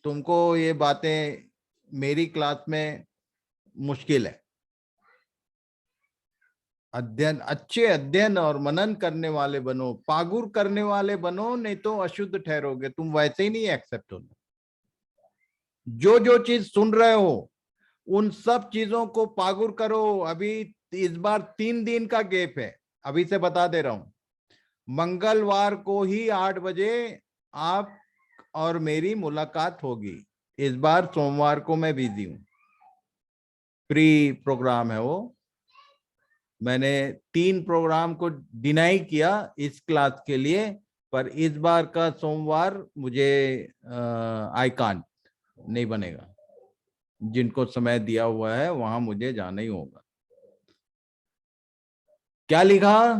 तुमको ये बातें मेरी क्लास में मुश्किल है। अच्छे अध्ययन और मनन करने वाले बनो, पागुर करने वाले बनो, नहीं तो अशुद्ध ठहरोगे। तुम वैसे ही नहीं एक्सेप्ट होना। जो जो चीज सुन रहे हो उन सब चीजों को पागुर करो। अभी इस बार 3 दिन का गैप है, अभी से बता दे रहा हूं। मंगलवार को ही 8 बजे आप और मेरी मुलाकात होगी। इस बार सोमवार को मैं बिजी हूँ, प्री प्रोग्राम है वो। मैंने 3 प्रोग्राम को डिनाई किया इस क्लास के लिए, पर इस बार का सोमवार मुझे आई कांट, नहीं बनेगा। जिनको समय दिया हुआ है वहां मुझे जाना ही होगा। क्या लिखा?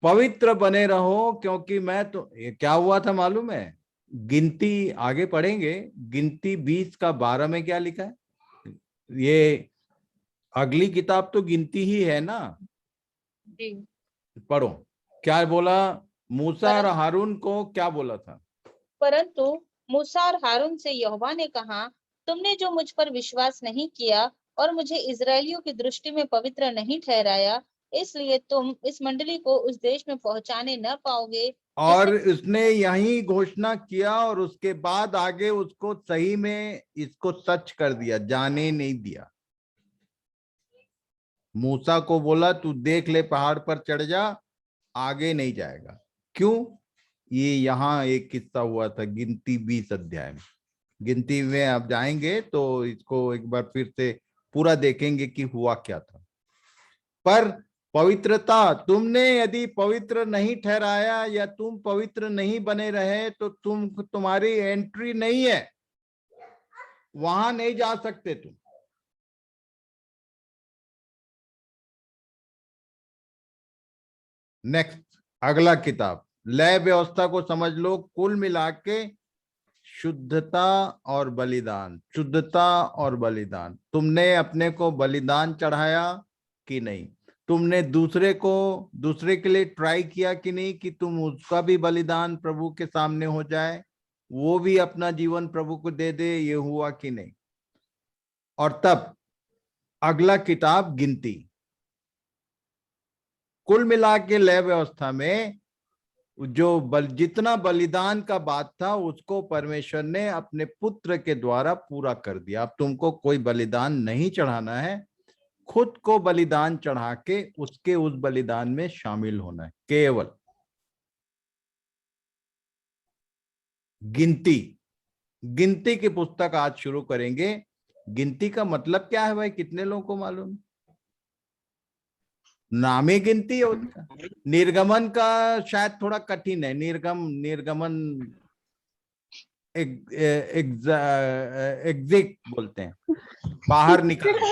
पवित्र बने रहो क्योंकि मैं तो, ये क्या हुआ था मालूम है? गिनती आगे पढ़ेंगे, गिनती 20 का 12 में क्या लिखा है? ये अगली किताब तो गिनती ही है ना। जी। पढ़ो, क्या बोला? मूसा और परं- हारून को क्या बोला था? परंतु मूसा और हारून से यहोवा ने कहा, तुमने जो मुझ पर विश्वास नहीं किया और मुझे इजरायलियों की दृष्टि में पवित्र नहीं ठहराया, इसलिए तुम इस मंडली को उस देश में पहुंचाने न पाओगे और जिसे उसने यही घोषणा किया और उसके बाद आगे उसको सही में इसको सच कर दिया, जाने नहीं दिया। मूसा को बोला तू देख ले, पहाड़ पर चढ़ जा, आगे नहीं जाएगा। क्यों? ये यहाँ एक किस्सा हुआ था गिनती 20 अध्याय में। गिनती में आप जाएंगे तो इसको एक बार फिर से पूरा देखेंगे कि हुआ क्या था। पर पवित्रता, तुमने यदि पवित्र नहीं ठहराया या तुम पवित्र नहीं बने रहे तो तुम्हारी एंट्री नहीं है, वहां नहीं जा सकते तुम। नेक्स्ट, अगला किताब, लय व्यवस्था को समझ लो। कुल मिला के शुद्धता और बलिदान, शुद्धता और बलिदान। तुमने अपने को बलिदान चढ़ाया कि नहीं? तुमने दूसरे के लिए ट्राई किया कि नहीं कि तुम उसका भी बलिदान प्रभु के सामने हो जाए, वो भी अपना जीवन प्रभु को दे दे? ये हुआ कि नहीं? और तब अगला किताब गिनती। कुल मिला के लय व्यवस्था में जो जितना बलिदान का बात था उसको परमेश्वर ने अपने पुत्र के द्वारा पूरा कर दिया। अब तुमको कोई बलिदान नहीं चढ़ाना है, खुद को बलिदान चढ़ा के उसके उस बलिदान में शामिल होना है। केवल गिनती, गिनती की पुस्तक आज शुरू करेंगे। गिनती का मतलब क्या है भाई? कितने लोगों को मालूम? नाम ही गिनती है उसका। निर्गमन का शायद थोड़ा कठिन है। निर्गमन एग्जिट बोलते हैं, बाहर निकलना,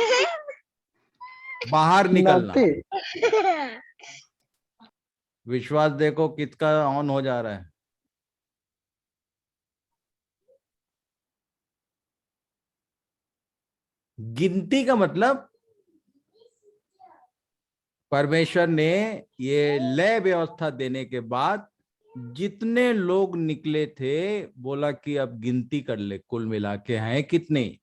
बाहर निकलना। विश्वास देखो किसका ऑन हो जा रहा है। गिनती का मतलब परमेश्वर ने ये लय व्यवस्था देने के बाद जितने लोग निकले थे, बोला कि अब गिनती कर ले कुल मिला के हैं कितने।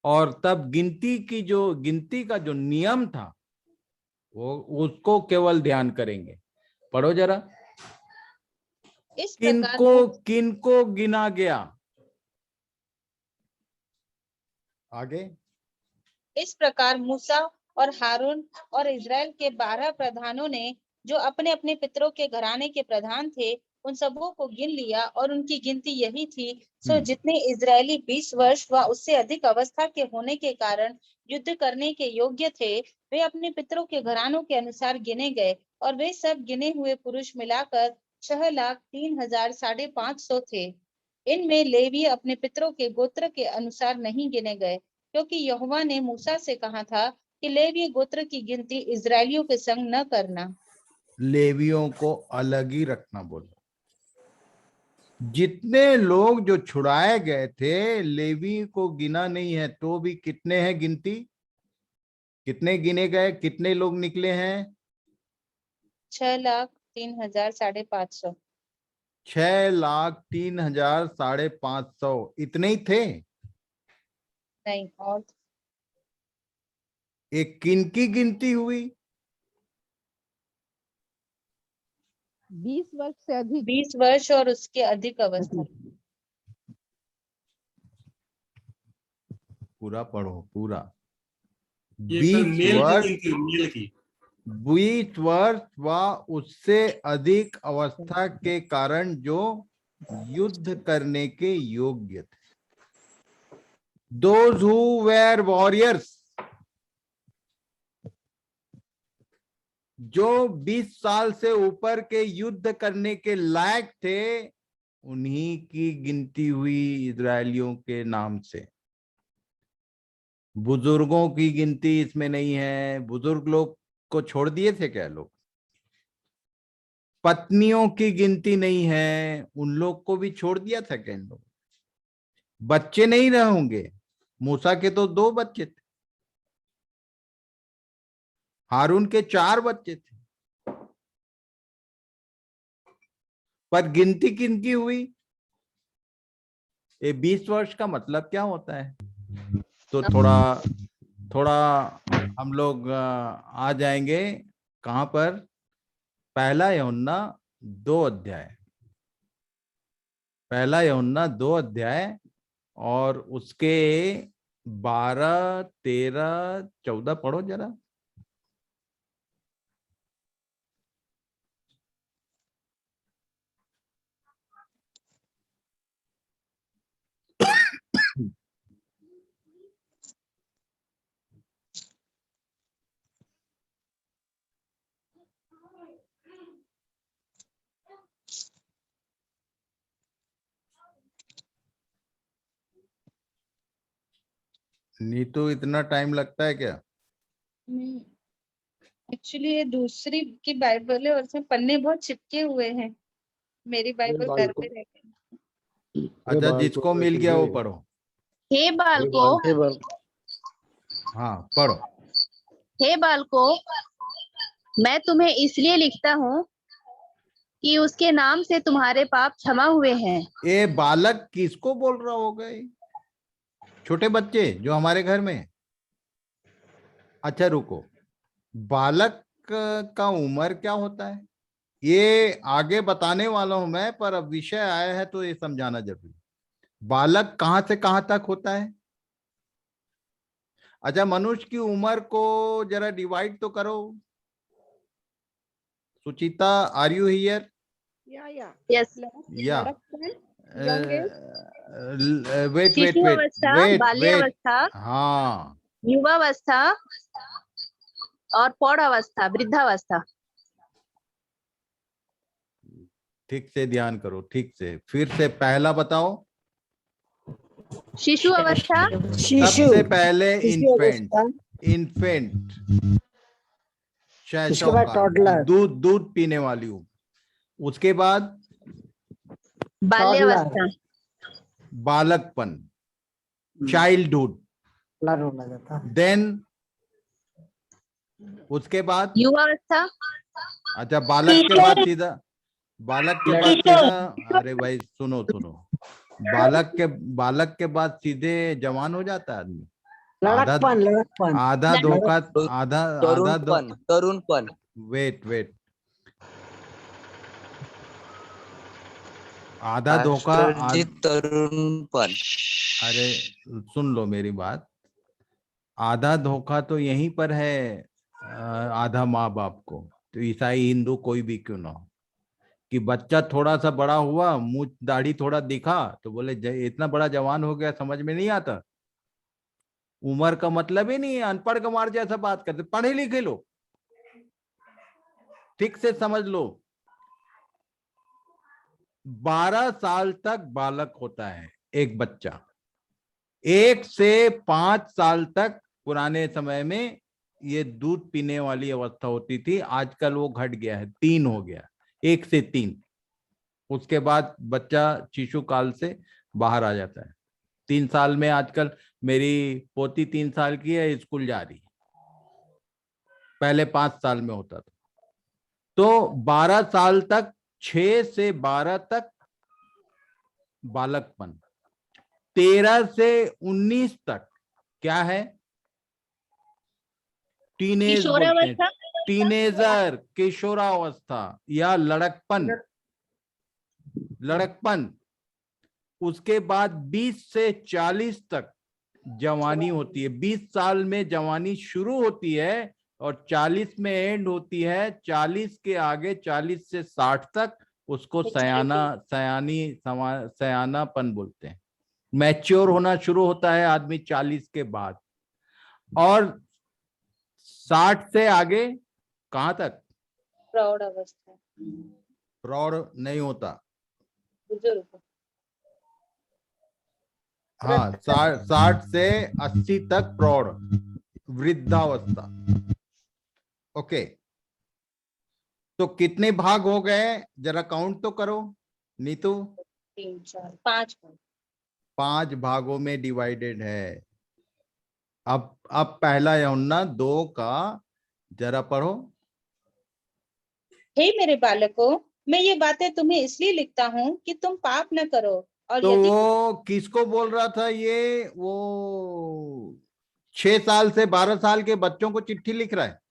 और तब गिनती का जो नियम था वो उसको केवल ध्यान करेंगे। पढ़ो जरा, इस प्रकार किनको गिना गया? आगे, इस प्रकार मूसा और हारून और इजराइल के 12 प्रधानों ने, जो अपने अपने पितरों के घराने के प्रधान थे, उन सबों को गिन लिया और उनकी गिनती यही थी। सो जितने इजरायली 20 वर्ष व उससे अधिक अवस्था के होने के कारण युद्ध करने के योग्य थे, वे अपने पितरों के घरानों के अनुसार गिने गए, और वे सब गिने हुए पुरुष मिलाकर 6,03,550 थे। इनमें लेवी अपने पितरों के गोत्र के अनुसार नहीं गिने गए, क्योंकि यहोवा ने मूसा से कहा था कि लेवी गोत्र की गिनती इजरायलियों के संग न करना। लेवियों को अलग ही रखना बोला। जितने लोग जो छुड़ाए गए थे, लेवी को गिना नहीं है, तो भी कितने हैं गिनती? कितने गिने गए? कितने लोग निकले हैं? 6,03,550। 6,03,550 इतने ही थे। नहीं, और एक किनकी गिनती हुई? 20 वर्ष से अधिक। 20 वर्ष और उसके अधिक अवस्था। पूरा पढ़ो, पूरा। ये सर 20 मेल वर्ष, की गिनती, मेल की 20 वर्ष व उससे अधिक अवस्था के कारण जो युद्ध करने के योग्य थे। Those who were warriors, जो 20 साल से ऊपर के युद्ध करने के लायक थे, उन्हीं की गिनती हुई इजरायलियों के नाम से। बुजुर्गों की गिनती इसमें नहीं है। बुजुर्ग लोग को छोड़ दिए थे क्या लोग? पत्नियों की गिनती नहीं है, उन लोग को भी छोड़ दिया था क्या इन लोग? बच्चे नहीं रहे होंगे, मूसा के तो 2 बच्चे थे, हारून के 4 बच्चे थे, पर गिनती किनकी हुई? ये 20 वर्ष का मतलब क्या होता है? तो थोड़ा हम लोग आ जाएंगे कहां पर? पहला यूहन्ना 2 अध्याय, पहला यूहन्ना 2 अध्याय और उसके 12, 13, 14 पढ़ो जरा। नीतू, इतना टाइम लगता है क्या? एक्चुअली ये दूसरी की बाइबल है और उसमें पन्ने बहुत चिपके हुए हैं। मेरी बाइबल घर पे रहती है। अच्छा, जिसको मिल गया वो पढ़ो। हे बालको, हे बाल हाँ पढ़ो। हे बालको, मैं तुम्हें इसलिए लिखता हूँ कि उसके नाम से तुम्हारे पाप क्षमा हुए हैं। ये बालक किसको बोल रहा होगा? ये छोटे बच्चे जो हमारे घर में हैं? अच्छा रुको, बालक का उम्र क्या होता है ये आगे बताने वाला हूं मैं, पर अब विषय आया है तो ये समझाना जरूरी। बालक कहां से कहां तक होता है? अच्छा, मनुष्य की उम्र को जरा डिवाइड तो करो। सुचिता, आर यू हियर? यस। या वेट वेट शिशु वेट अवस्था, वेट वेट, बाल्यावस्था, हाँ युवावस्था और प्रौढ़ अवस्था, वृद्धावस्था। ठीक से ध्यान करो, ठीक से। फिर से पहला बताओ। शिशु अवस्था, सबसे पहले इन्फेंट शैशव काल, दूध पीने वाली हूँ। उसके बाद बाल्यावस्था, बालकपन, चाइल्डहुड। देन उसके बाद युवावस्था, अच्छा, बालक के बाद सीधा अरे भाई सुनो, बालक के बाद सीधे जवान हो जाता है आदमी। आधा धोखा, तरुणपन। वेट, आधा धोखा तरुणपन। अरे सुन लो मेरी बात। आधा धोखा तो यहीं पर है, आधा माँ बाप को। तो ईसाई हिंदू कोई भी क्यों ना हो, कि बच्चा थोड़ा सा बड़ा हुआ, मुंह दाढ़ी थोड़ा दिखा तो बोले इतना बड़ा जवान हो गया, समझ में नहीं आता। उम्र का मतलब ही नहीं है। अनपढ़ गंवार जैसा बात करते, पढ़े लिखे लो, ठीक से समझ लो। 12 साल तक बालक होता है एक बच्चा। 1 से 5 साल तक पुराने समय में ये दूध पीने वाली अवस्था होती थी। आजकल वो घट गया है, 3 हो गया, 1 से 3। उसके बाद बच्चा शिशु काल से बाहर आ जाता है। 3 साल में आजकल मेरी पोती 3 साल की है, स्कूल जा रही है। पहले 5 साल में होता था। तो 12 साल तक, 6 से 12 तक बालकपन। 13 से 19 तक क्या है? टीनेज बोलते हैं, टीनेजर, किशोरावस्था या लड़कपन। उसके बाद 20 से 40 तक जवानी होती है। 20 साल में जवानी शुरू होती है और 40 में एंड होती है। 40 के आगे 40 से 60 तक उसको सयानापन बोलते हैं। मैच्योर होना शुरू होता है आदमी 40 के बाद, और 60 से आगे कहाँ तक? प्रौढ़ अवस्था, प्रौढ़ नहीं होता। बुजुर्ग, हाँ, 60 से 80 तक प्रौढ़, वृद्धावस्था। ओके, तो कितने भाग हो गए जरा काउंट तो करो नीतू। 3 4 5 5 भागों में डिवाइडेड है। अब पहला यूहन्ना 2 का जरा पढ़ो। हे मेरे बालकों, मैं ये बातें तुम्हें इसलिए लिखता हूँ कि तुम पाप न करो। और तो यदि वो किसको बोल रहा था? ये वो 6 साल से 12 साल के बच्चों को चिट्ठी लिख रहा है?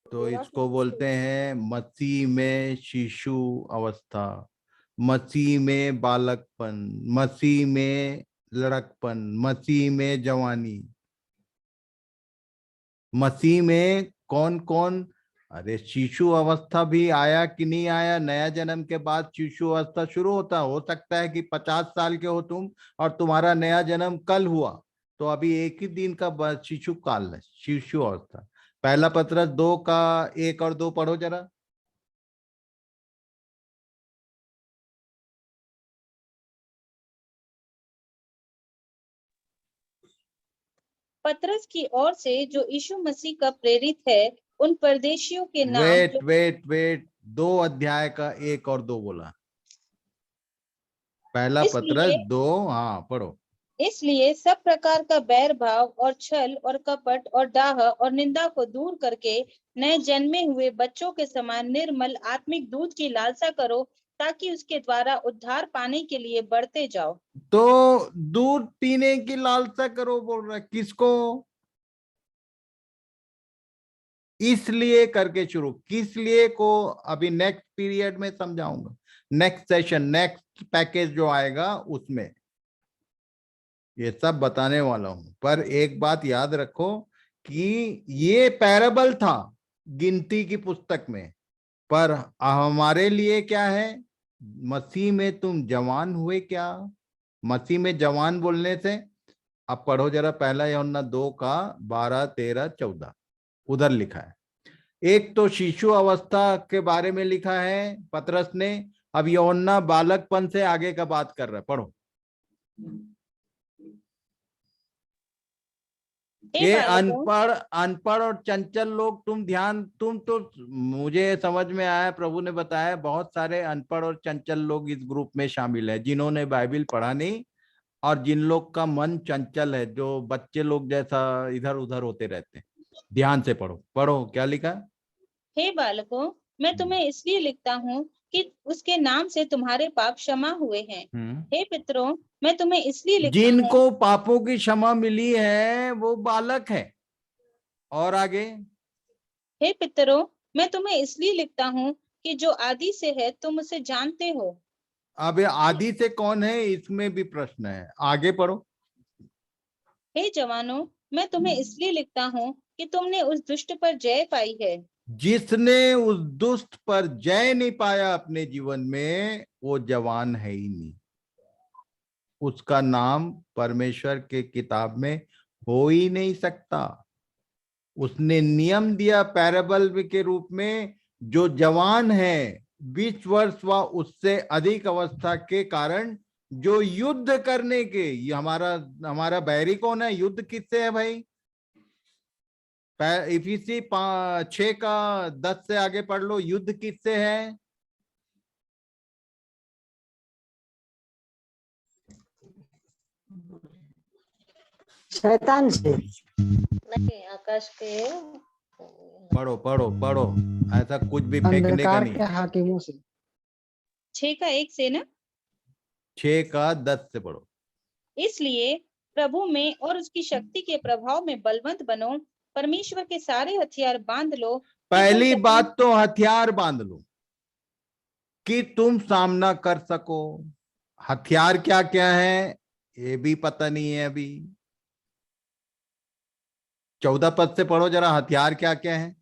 तो इसको बोलते हैं मसीह में शिशु अवस्था, मसीह में बालकपन, मसीह में लड़कपन, मसीह में जवानी। मसीह में कौन कौन? अरे शिशु अवस्था भी आया कि नहीं आया? नया जन्म के बाद शिशु अवस्था शुरू होता। हो सकता है कि 50 साल के हो तुम और तुम्हारा नया जन्म कल हुआ, तो अभी एक ही दिन का शिशु काल है, शिशु अवस्था। पहला पत्रस 2 का 1 और 2 पढ़ो जरा। पतरस की ओर से जो यीशु मसीह का प्रेरित है, उन परदेशियों के नाम वेट 2 अध्याय का 1 और 2 बोला। पहला पत्रस 2, हाँ पढ़ो। इसलिए सब प्रकार का बैर भाव और छल और कपट और डाह और निंदा को दूर करके नए जन्मे हुए बच्चों के समान निर्मल आत्मिक दूध की लालसा करो, ताकि उसके द्वारा उद्धार पाने के लिए बढ़ते जाओ। तो दूध पीने की लालसा करो बोल रहा है, किसको? इसलिए करके शुरू, किस लिए को अभी नेक्स्ट पीरियड में समझाऊंगा, नेक्स्ट सेशन, नेक्स्ट पैकेज जो आएगा उसमें ये सब बताने वाला हूं। पर एक बात याद रखो कि ये पैराबल था गिनती की पुस्तक में, पर हमारे लिए क्या है? मसीह में तुम जवान हुए क्या? मसीह में जवान बोलने से अब पढ़ो जरा पहला यूहन्ना 2 का 12, 13, 14 उधर लिखा है। एक तो शिशु अवस्था के बारे में लिखा है पतरस ने, अब यूहन्ना बालकपन से आगे का बात कर रहा है, पढ़ो। ये अनपढ़ और चंचल लोग, तुम तो मुझे समझ में आया, प्रभु ने बताया बहुत सारे अनपढ़ और चंचल लोग इस ग्रुप में शामिल है, जिन्होंने बाइबल पढ़ा नहीं और जिन लोग का मन चंचल है, जो बच्चे लोग जैसा इधर उधर होते रहते हैं। ध्यान से पढ़ो, पढ़ो क्या लिखा। हे बालकों, मैं तुम्हें इसलिए लिखता हूँ कि उसके नाम से तुम्हारे पाप क्षमा हुए हैं। हे पितरों, मैं तुम्हें इसलिए लिखता हूँ, जिनको पापों की क्षमा मिली है वो बालक है। और आगे, हे पितरों, मैं तुम्हें इसलिए लिखता हूँ कि जो आदि से है तुम उसे जानते हो। अब आदि से कौन है इसमें भी प्रश्न है, आगे पढ़ो। हे जवानों, मैं तुम्हें इसलिए लिखता हूँ कि तुमने उस दुष्ट पर जय पाई है। जिसने उस दुष्ट पर जय नहीं पाया अपने जीवन में, वो जवान है ही नहीं, उसका नाम परमेश्वर के किताब में हो ही नहीं सकता। उसने नियम दिया पैराबल के रूप में, जो जवान है 20 वर्ष व उससे अधिक अवस्था के कारण, जो युद्ध करने के, ये हमारा बैरी कौन है? युद्ध किससे है भाई? इफिसी 6 का 10 से आगे पढ़ लो, युद्ध किससे है? शैतान से नहीं, आकाश के। पढ़ो पढ़ो पढ़ो, ऐसा कुछ भी फेंकने का अंधकार नहीं। के हाकिमों से। 6 का 1 से ना, 6 का 10 से पढ़ो। इसलिए प्रभु में और उसकी शक्ति के प्रभाव में बलवंत बनो, परमेश्वर के सारे हथियार बांध लो। पहली बात तो हथियार बांध लो कि तुम सामना कर सको। हथियार क्या क्या है ये भी पता नहीं है अभी। 14 पद से पढ़ो जरा, हथियार क्या क्या है।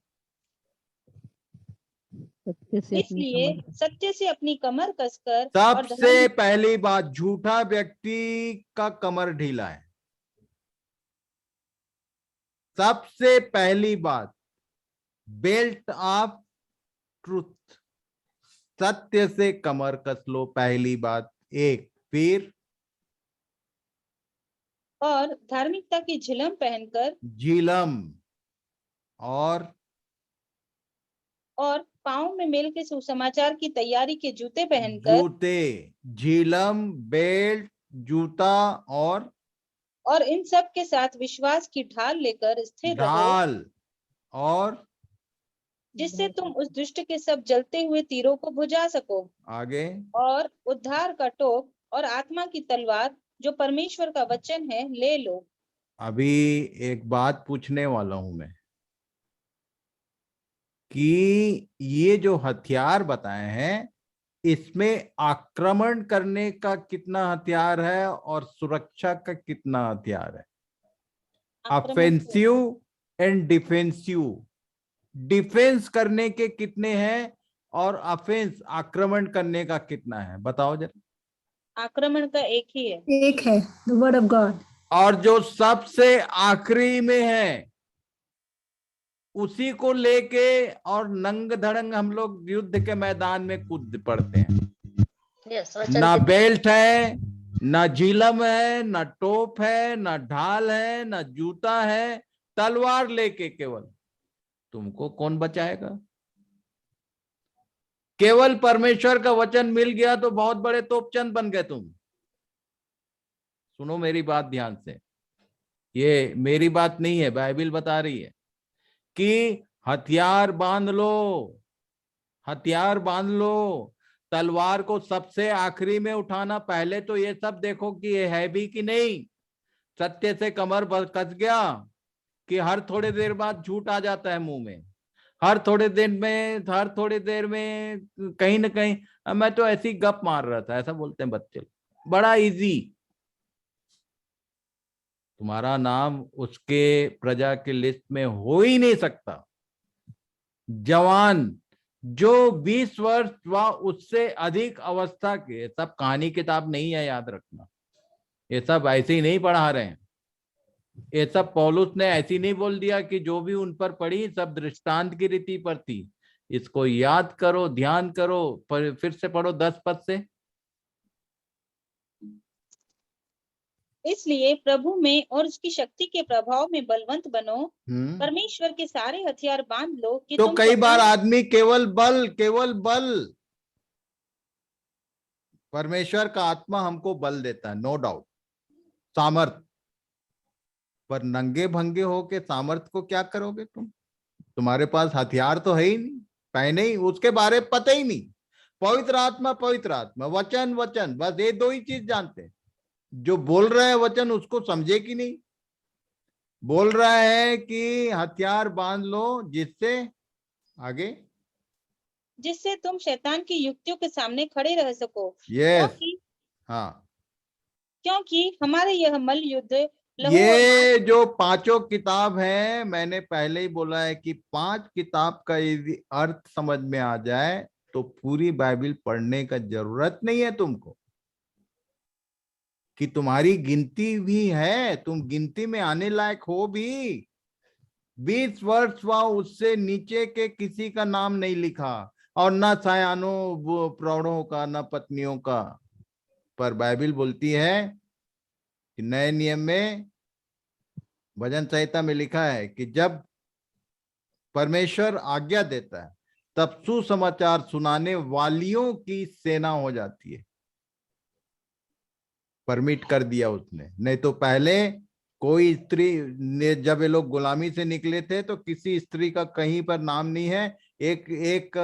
सत्य से अपनी इसलिए कमर सत्य से अपनी कमर कसकर और सबसे पहली बात, झूठा व्यक्ति का कमर ढीला है। सबसे पहली बात, बेल्ट ऑफ ट्रूथ, सत्य से कमर कस लो, पहली बात। एक, फिर और धार्मिकता की झिलम पहनकर, झिलम, और पांव में मेल के सुसमाचार की तैयारी के जूते पहनकर, जूते, झिलम, बेल्ट, जूता, और इन सब के साथ विश्वास की ढाल लेकर स्थिर रहो, ढाल, और जिससे तुम उस दुष्ट के सब जलते हुए तीरों को बुझा सको। आगे, और उद्धार का टोप और आत्मा की तलवार जो परमेश्वर का वचन है ले लो। अभी एक बात पूछने वाला हूं मैं कि ये जो हथियार बताए हैं, इसमें आक्रमण करने का कितना हथियार है और सुरक्षा का कितना हथियार है। ऑफेंसिव एंड डिफेंसिव, डिफेंस करने के कितने हैं और ऑफेंस, आक्रमण करने का कितना है, बताओ जरा। आक्रमण का एक ही है, एक है, द वर्ड ऑफ गॉड। और जो सबसे आखिरी में है उसी को लेके और नंग धड़ंग हम लोग युद्ध के मैदान में कूद पड़ते हैं। ना बेल्ट है, ना झिलम है, ना टोप है, ना ढाल है, ना जूता है, तलवार लेके केवल तुमको कौन बचाएगा। केवल परमेश्वर का वचन मिल गया तो बहुत बड़े तोपचंद बन गए तुम। सुनो मेरी बात ध्यान से, ये मेरी बात नहीं है, बाइबल बता रही है कि हथियार बांध लो, हथियार बांध लो। तलवार को सबसे आखिरी में उठाना, पहले तो ये सब देखो कि ये है भी कि नहीं। सत्य से कमर कस गया कि हर थोड़े देर बाद झूठ आ जाता है मुंह में, हर थोड़े देर में कहीं ना कहीं मैं तो ऐसी गप मार रहा था, ऐसा बोलते हैं बच्चे, बड़ा इजी। तुम्हारा नाम उसके प्रजा के लिस्ट में हो ही नहीं सकता। जवान जो 20 वर्ष व उससे अधिक अवस्था के, सब कहानी किताब नहीं है, याद रखना, ये सब ऐसे ही नहीं पढ़ा रहे हैं। ये सब पौलुस ने ऐसी नहीं बोल दिया कि जो भी उन पर पड़ी सब दृष्टांत की रीति पर थी। इसको याद करो, ध्यान करो, फिर से पढ़ो 10 पद से। इसलिए प्रभु में और उसकी शक्ति के प्रभाव में बलवंत बनो, परमेश्वर के सारे हथियार बांध लो कि तो तुम कई बार आदमी केवल बल, परमेश्वर का आत्मा हमको बल देता है, नो डाउट, सामर्थ, पर नंगे भंगे होके सामर्थ को क्या करोगे तुम? तुम्हारे पास हथियार तो है ही नहीं, पहने ही उसके बारे में पता ही नहीं। पवित्र आत्मा, वचन, बस ये दो ही चीज जानते हैं। जो बोल रहे हैं वचन उसको समझे कि नहीं। बोल रहा है कि हथियार बांध लो, जिससे आगे, जिससे तुम शैतान की युक्तियों के सामने खड़े रह सको। यस, हाँ, क्योंकि हमारे यह मल युद्ध ये जो पांचों किताब है, मैंने पहले ही बोला है कि 5 किताब का यदि अर्थ समझ में आ जाए तो पूरी बाइबल पढ़ने का जरूरत नहीं है तुमको, कि तुम्हारी गिनती भी है, तुम गिनती में आने लायक हो भी। 20 वर्ष व उससे नीचे के किसी का नाम नहीं लिखा, और ना सयानों प्रौढ़ों का, ना पत्नियों का। पर बाइबल बोलती है कि नए नियम में, भजन संहिता में लिखा है कि जब परमेश्वर आज्ञा देता है तब सुसमाचार सुनाने वालियों की सेना हो जाती है। परमिट कर दिया उसने, नहीं तो पहले कोई स्त्री ने, जब ये लोग गुलामी से निकले थे तो किसी स्त्री का कहीं पर नाम नहीं है। एक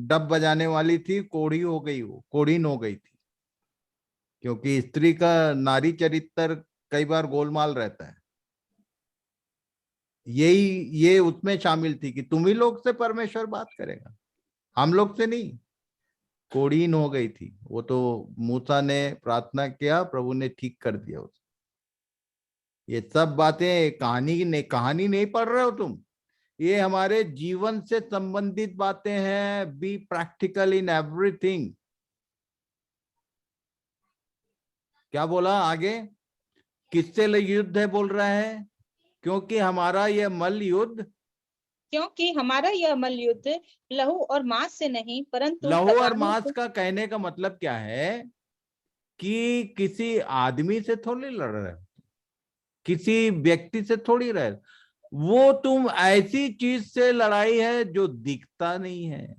डब बजाने वाली थी, कोढ़ी हो गई, वो कोढ़ीन हो गई थी, क्योंकि स्त्री का नारी चरित्र कई बार गोलमाल रहता है। ये उसमें शामिल थी कि तुम ही लोग से परमेश्वर बात करेगा, हम लोग से नहीं। कोढ़ीन हो गई थी वो, तो मूसा ने प्रार्थना किया, प्रभु ने ठीक कर दिया उसे। ये सब बातें कहानी नहीं पढ़ रहे हो तुम। ये हमारे जीवन से संबंधित बातें हैं। Be practical in everything. क्या बोला आगे? किससे युद्ध है बोल रहा है? क्योंकि हमारा यह मल्ल युद्ध, क्योंकि हमारा यह मल्ल युद्ध लहू और मांस से नहीं परंतु लहू और प्रधानों मांस से, का कहने का मतलब क्या है कि किसी आदमी से थोड़ी लड़ रहे हो, किसी व्यक्ति से थोड़ी रहे। वो तुम ऐसी चीज से लड़ाई है जो दिखता नहीं है,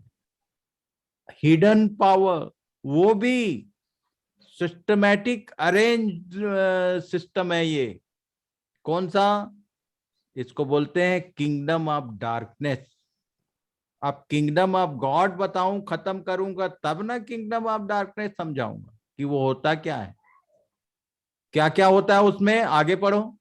हिडन पावर, वो भी सिस्टमैटिक अरेंज सिस्टम है ये। कौन सा? इसको बोलते हैं किंगडम ऑफ डार्कनेस। अब किंगडम ऑफ गॉड बताऊं, खत्म करूंगा तब ना किंगडम ऑफ डार्कनेस समझाऊंगा कि वो होता क्या है, क्या क्या होता है उसमें। आगे पढ़ो।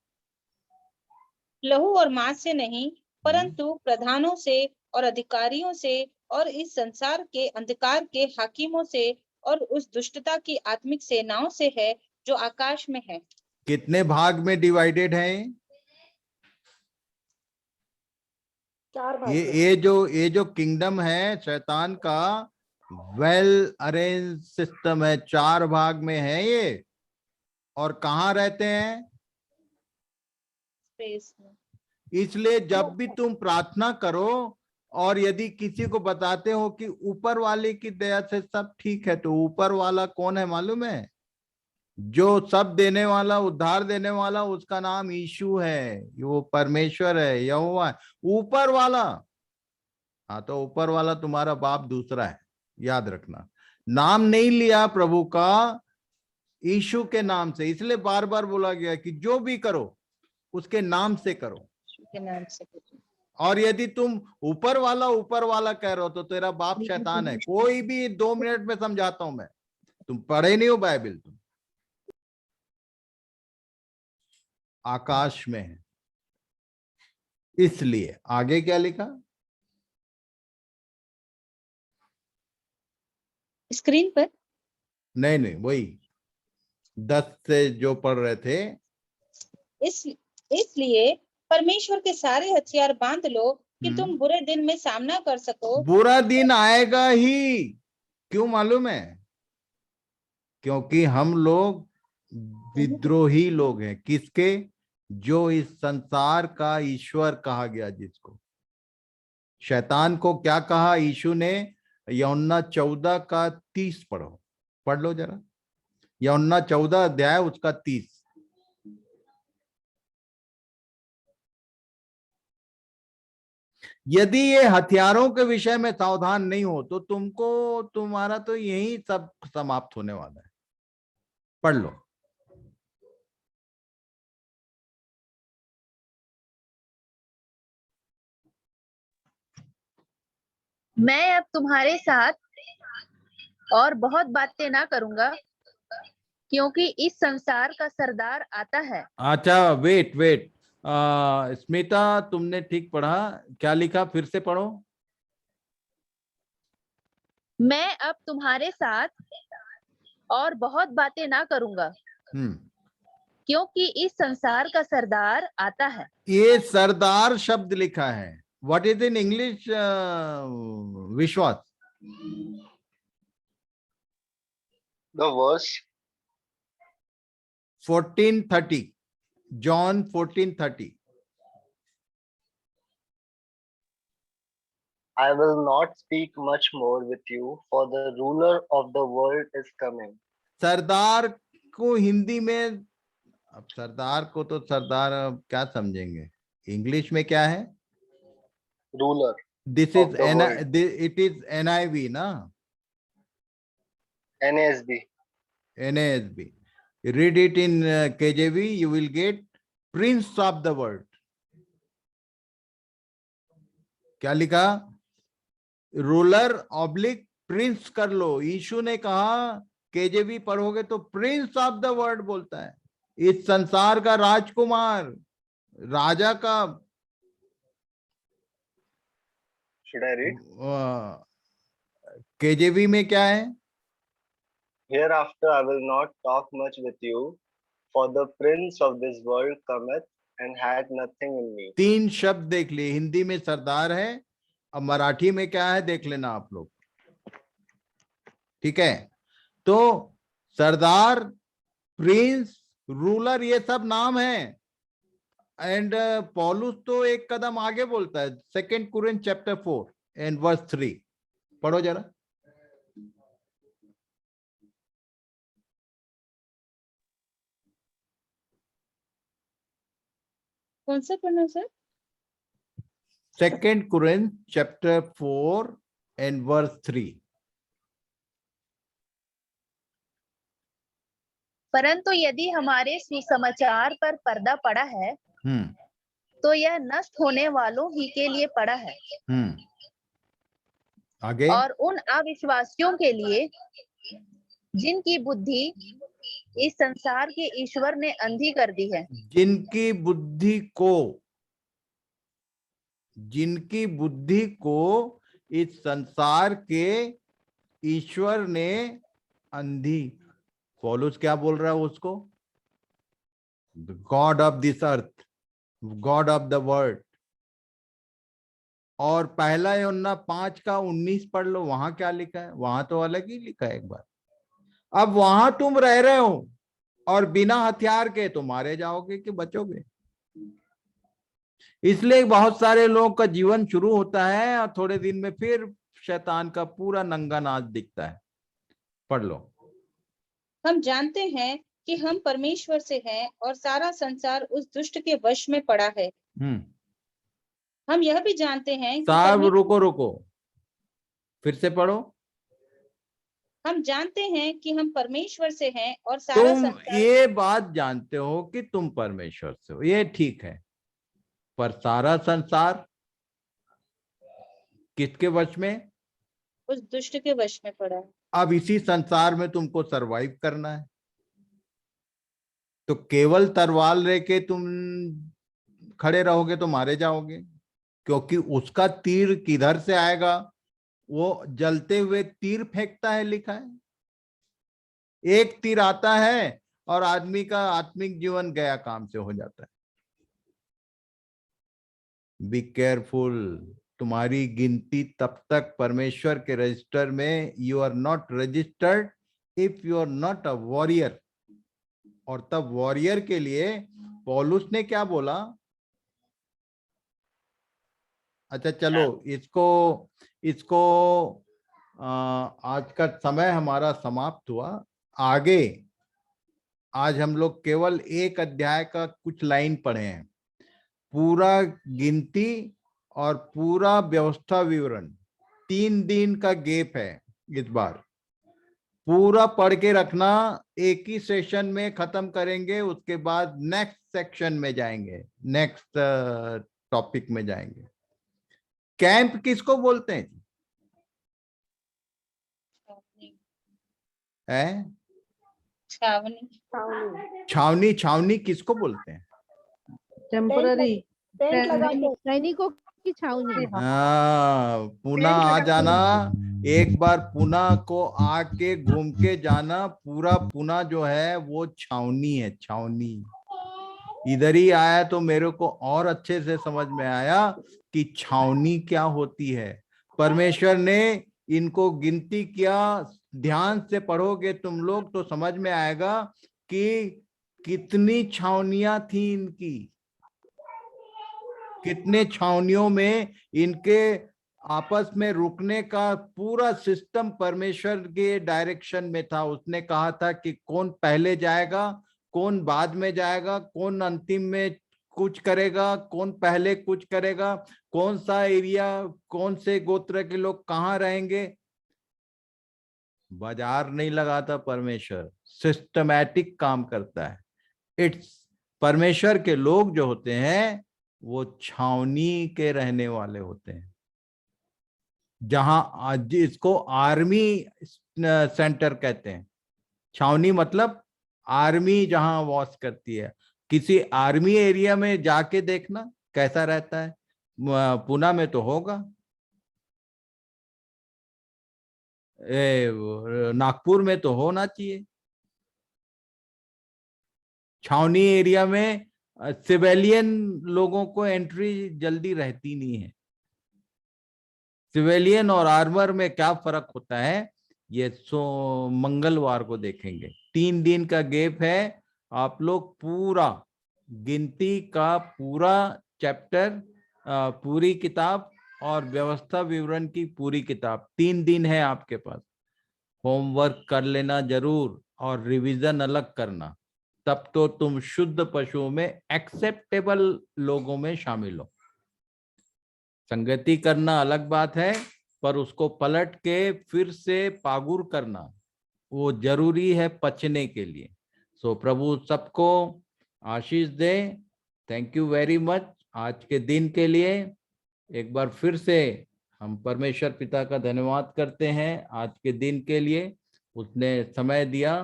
लहू और मांस से नहीं परंतु प्रधानों से और अधिकारियों से और इस संसार के अंधकार के हाकिमों से और उस दुष्टता की आत्मिक सेनाओं से है जो आकाश में है। कितने भाग में डिवाइडेड है? ये जो किंगडम है शैतान का, वेल अरेंज सिस्टम है, 4 भाग में है ये। और कहाँ रहते हैं? स्पेस में। इसलिए जब भी तुम प्रार्थना करो और यदि किसी को बताते हो कि ऊपर वाले की दया से सब ठीक है, तो ऊपर वाला कौन है मालूम है? जो सब देने वाला, उद्धार देने वाला, उसका नाम यीशु है। वो परमेश्वर है, यहोवा है, ऊपर वाला। हाँ, तो ऊपर वाला तुम्हारा बाप दूसरा है, याद रखना। नाम नहीं लिया प्रभु का यीशु के नाम से, इसलिए बार बार बोला गया कि जो भी करो उसके नाम से करो। के नाम से। और यदि तुम ऊपर वाला कह रहे हो तो तेरा बाप शैतान है। कोई भी 2 मिनट में समझाता हूं मैं, तुम पढ़े नहीं हो बाइबल, तुम आकाश में है। इसलिए आगे क्या लिखा? स्क्रीन पर नहीं, वही 10 से जो पढ़ रहे थे। इसलिए परमेश्वर के सारे हथियार बांध लो कि तुम बुरे दिन में सामना कर सको। बुरा दिन आएगा ही। क्यों मालूम है? क्योंकि हम लोग विद्रोही लोग हैं। किसके? जो इस संसार का ईश्वर कहा गया, जिसको शैतान को क्या कहा यीशु ने? यूहन्ना 14 का 30 पढ़ो, पढ़ लो जरा। यूहन्ना 14 अध्याय उसका 30। यदि ये हथियारों के विषय में सावधान नहीं हो तो तुम्हारा तो यही सब समाप्त होने वाला है। पढ़ लो। मैं अब तुम्हारे साथ और बहुत बातें ना करूंगा क्योंकि इस संसार का सरदार आता है। अच्छा, वेट स्मिता, तुमने ठीक पढ़ा। क्या लिखा? फिर से पढ़ो। मैं अब तुम्हारे साथ और बहुत बातें ना करूंगा क्योंकि इस संसार का सरदार आता है। ये सरदार शब्द लिखा है। What is in English? विश्वास। The verse 14:30, John 14:30. I will not speak much more with you, for the ruler of the world is coming. सरदार को हिंदी में, अब सरदार को तो सरदार अब क्या समझेंगे? इंग्लिश में क्या है? Ruler this of is the world. It is NIV ना? NASB. NASB. Read it in KJV, you will get Prince of the World. क्या लिखा? रूलर ऑब्लिक प्रिंस कर लो। यीशु ने कहा, KJV पढ़ोगे तो प्रिंस ऑफ द वर्ल्ड बोलता है, इस संसार का राजकुमार, राजा का। Should I read? KJV में क्या है? Hereafter I will not talk much with you, For the prince of this world cometh and had nothing in me. 3 शब्द देख लिए, हिंदी में सरदार है, अब मराठी में क्या है देख लेना आप लोग, ठीक है। तो सरदार, प्रिंस, रूलर, ये सब नाम है। एंड पौलुस तो एक कदम आगे बोलता है, 2 कोरिन्थ चैप्टर 4 एंड वर्स 3 पढ़ो जरा। कौन सा पढ़ना sir? 2 Corinth chapter 4 and verse 3। परंतु यदि हमारे सुसमाचार पर पर्दा पड़ा है तो यह नष्ट होने वालों ही के लिए पड़ा है, आगे, और उन अविश्वासियों के लिए जिनकी बुद्धि इस संसार के ईश्वर ने अंधी कर दी है। जिनकी बुद्धि को इस संसार के ईश्वर ने अंधी, पौलुस क्या बोल रहा है उसको? God of this earth, God of the world. और पहला यूहन्ना 5:19 पढ़ लो, वहां क्या लिखा है? वहां तो अलग ही लिखा है एक बार। अब वहां तुम रह रहे हो और बिना हथियार के तुम मारे जाओगे कि बचोगे? इसलिए बहुत सारे लोगों का जीवन शुरू होता है और थोड़े दिन में फिर शैतान का पूरा नंगा नाच दिखता है। पढ़ लो। हम जानते हैं कि हम परमेश्वर से हैं और सारा संसार उस दुष्ट के वश में पड़ा है। हम यह भी जानते हैं कि साहब रुको, फिर से पढ़ो। हम जानते हैं कि हम परमेश्वर से हैं और सारा तुम संसार, ये बात जानते हो कि तुम परमेश्वर से हो, ये ठीक है, पर सारा संसार किसके वश में? उस दुष्ट के वश में पड़ा है। अब इसी संसार में तुमको सरवाइव करना है, तो केवल तलवार लेके तुम खड़े रहोगे तो मारे जाओगे, क्योंकि उसका तीर किधर से आएगा? वो जलते हुए तीर फेंकता है, लिखा है। एक तीर आता है और आदमी का आत्मिक जीवन गया काम से हो जाता है। Be careful. तुम्हारी गिनती तब तक परमेश्वर के रजिस्टर में, you are not registered if you are not a warrior. और तब वॉरियर के लिए पौलुस ने क्या बोला? अच्छा चलो, इसको आज का समय हमारा समाप्त हुआ। आगे आज हम लोग केवल एक अध्याय का कुछ लाइन पढ़े हैं, पूरा गिनती और पूरा व्यवस्था विवरण। 3 दिन का गैप है इस बार, पूरा पढ़ के रखना। एक ही सेशन में खत्म करेंगे, उसके बाद नेक्स्ट सेक्शन में जाएंगे, नेक्स्ट टॉपिक में जाएंगे। कैंप किसको बोलते हैं? छावनी किसको बोलते हैं? टेम्पररी सैनिकों की छावनी। हाँ, पुणे आ जाना, एक बार पुणे को आके घूम के जाना। पूरा पुणे जो है वो छावनी है, छावनी। इधर ही आया तो मेरे को और अच्छे से समझ में आया कि छावनी क्या होती है। परमेश्वर ने इनको गिनती किया, ध्यान से पढ़ोगे तुम लोग तो समझ में आएगा कि कितनी छावनियां थी इनकी, कितने छावनियों में इनके आपस में रुकने का पूरा सिस्टम परमेश्वर के डायरेक्शन में था। उसने कहा था कि कौन पहले जाएगा, कौन बाद में जाएगा, कौन अंतिम में कुछ करेगा, कौन पहले कुछ करेगा, कौन सा एरिया, कौन से गोत्र के लोग कहाँ रहेंगे। बाजार नहीं लगाता परमेश्वर, सिस्टमैटिक काम करता है। इट्स परमेश्वर के लोग जो होते हैं वो छावनी के रहने वाले होते हैं, जहां आज इसको आर्मी सेंटर कहते हैं। छावनी मतलब आर्मी जहां वॉस करती है। किसी आर्मी एरिया में जाके देखना कैसा रहता है। पुणे में तो होगा, नागपुर में तो होना चाहिए। छावनी एरिया में सिविलियन लोगों को एंट्री जल्दी रहती नहीं है। सिविलियन और आर्मर में क्या फर्क होता है ये मंगलवार को देखेंगे। 3 दिन का गैप है। आप लोग पूरा गिनती का पूरा चैप्टर, पूरी किताब और व्यवस्था विवरण की पूरी किताब 3 दिन है आपके पास। होमवर्क कर लेना जरूर और रिवीजन अलग करना, तब तो तुम शुद्ध पशुओं में एक्सेप्टेबल लोगों में शामिल हो। संगति करना अलग बात है, पर उसको पलट के फिर से पागुर करना वो जरूरी है पचने के लिए। सो प्रभु सबको आशीष दे। थैंक यू वेरी मच आज के दिन के लिए। एक बार फिर से हम परमेश्वर पिता का धन्यवाद करते हैं आज के दिन के लिए। उसने समय दिया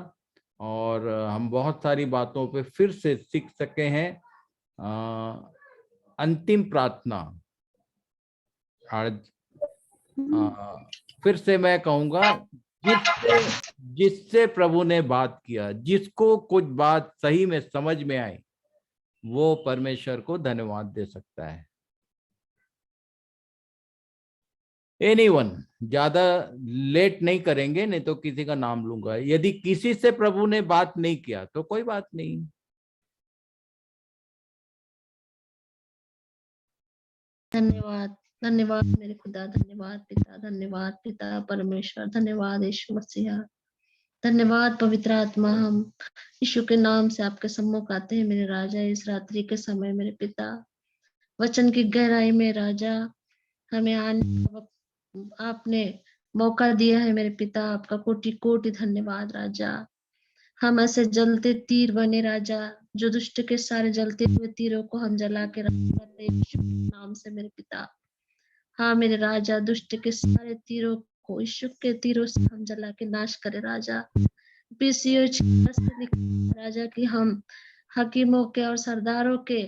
और हम बहुत सारी बातों पे फिर से सीख सके हैं। अंतिम प्रार्थना आज फिर से मैं कहूंगा, जिससे प्रभु ने बात किया, जिसको कुछ बात सही में समझ में आई, वो परमेश्वर को धन्यवाद दे सकता है। एनीवन, ज्यादा लेट नहीं करेंगे, नहीं तो किसी का नाम लूंगा। यदि किसी से प्रभु ने बात नहीं किया तो कोई बात नहीं। धन्यवाद, धन्यवाद मेरे खुदा, धन्यवाद पिता, धन्यवाद पिता परमेश्वर, धन्यवाद यीशु मसीहा, धन्यवाद पवित्र आत्मा। हम यीशु के नाम से आपके सम्मुख आते हैं मेरे राजा। इस रात्रि के समय मेरे पिता, वचन की गहराई में राजा हमें आने आपने मौका दिया है मेरे पिता। आपका कोटि कोटि धन्यवाद राजा। हम ऐसे जलते तीर बने राजा, जो दुष्ट के सारे जलते हुए तीरों को हम जला के रखते यीशु के नाम से मेरे पिता। हाँ मेरे राजा, दुष्ट के सारे तीरों को यीशु के तीरों से हम जला के नाश करे राजा। राजा कि हम हकीमों के और सरदारों के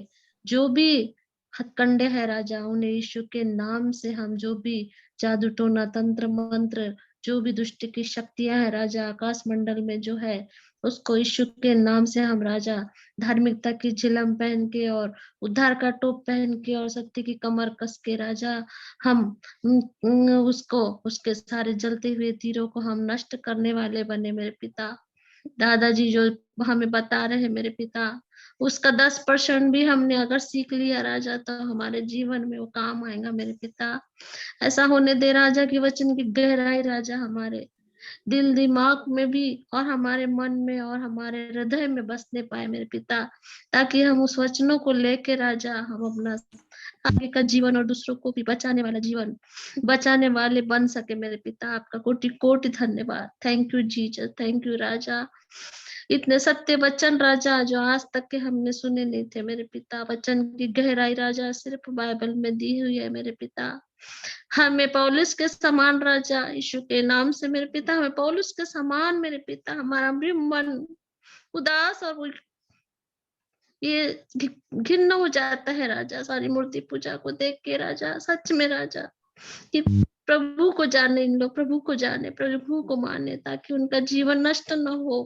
जो भी हथकंडे है राजा, उन्हें यीशु के नाम से हम जो भी जादू टोना तंत्र मंत्र जो भी दुष्ट की शक्तियां है राजा आकाश मंडल में जो है, उसको यीशु के नाम से हम राजा धार्मिकता की झिलम पहन के और उद्धार का टोप पहन के और सत्य की कमर कस के राजा हम उसको उसके सारे जलते हुए तीरों को हम नष्ट करने वाले बने मेरे पिता। दादाजी जो हमें बता रहे हैं मेरे पिता, उसका 10% भी हमने अगर सीख लिया राजा तो हमारे जीवन में वो काम आएगा मेरे पिता। ऐसा होने दे राजा कि वचन की गहराई राजा हमारे दिल दिमाग में भी और हमारे मन में और हमारे हृदय में बसने पाए मेरे पिता, ताकि हम उस वचनों को लेके राजा हम अपना आगे का जीवन और दूसरों को भी बचाने वाला जीवन बचाने वाले बन सके मेरे पिता। आपका कोटि कोटि धन्यवाद। Thank you Jesus, thank you राजा। इतने सत्य वचन राजा जो आज तक के हमने सुने नहीं थे मेरे पिता। वचन की गहराई राजा सिर्फ बाइबल में दी हुई है मेरे पिता। हमें पौलुस के समान राजा यीशु के नाम से मेरे पिता, हमें पौलुस के समान मेरे पिता हमारा भी मन उदास और ये घिन्न हो जाता है राजा सारी मूर्ति पूजा को देख के राजा। सच में राजा कि प्रभु को जाने, इन लोग प्रभु को जाने, प्रभु को माने, ताकि उनका जीवन नष्ट न हो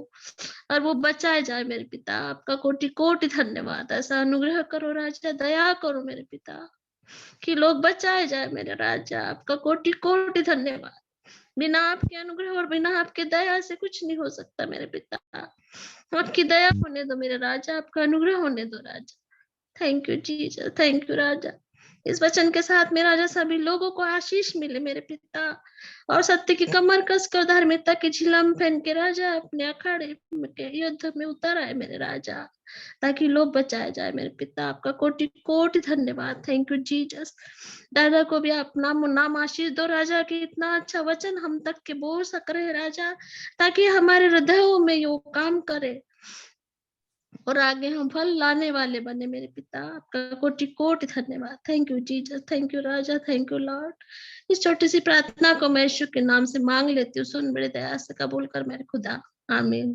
और वो बचाए जाए मेरे पिता। आपका कोटि कोटि धन्यवाद। ऐसा अनुग्रह करो राजा, दया करो मेरे पिता कि लोग बचाए जाए मेरे राजा। आपका कोटि कोटि धन्यवाद। बिना आपके अनुग्रह और बिना आपके दया से कुछ नहीं हो सकता मेरे पिता। आपकी दया होने दो मेरे राजा, आपका अनुग्रह होने दो राजा। Thank you Jesus, thank you राजा। इस वचन के साथ मेरा राजा सभी लोगों को आशीष मिले मेरे पिता, और सत्य की कमर कस कर धार्मिकता की झिलम पहन के राजा अपने अखाड़े के युद्ध में उतर आए मेरे राजा, ताकि लोग बचाए जाए मेरे पिता। आपका कोटि कोटि धन्यवाद। Thank you Jesus. दादा को भी आप नाम आशीष दो राजा कि इतना अच्छा वचन हम तक के बोल सक रहे राजा, ताकि हमारे हृदयों में यो काम करे और आगे हम फल लाने वाले बने मेरे पिता। आपका कोटि कोटि धन्यवाद। Thank you Jesus, thank you Raja, thank you Lord. इस छोटी सी प्रार्थना को मैं यीशु के नाम से मांग लेती हूँ, सुन बड़े दया से कबूल कर मेरे खुदा। आमीन।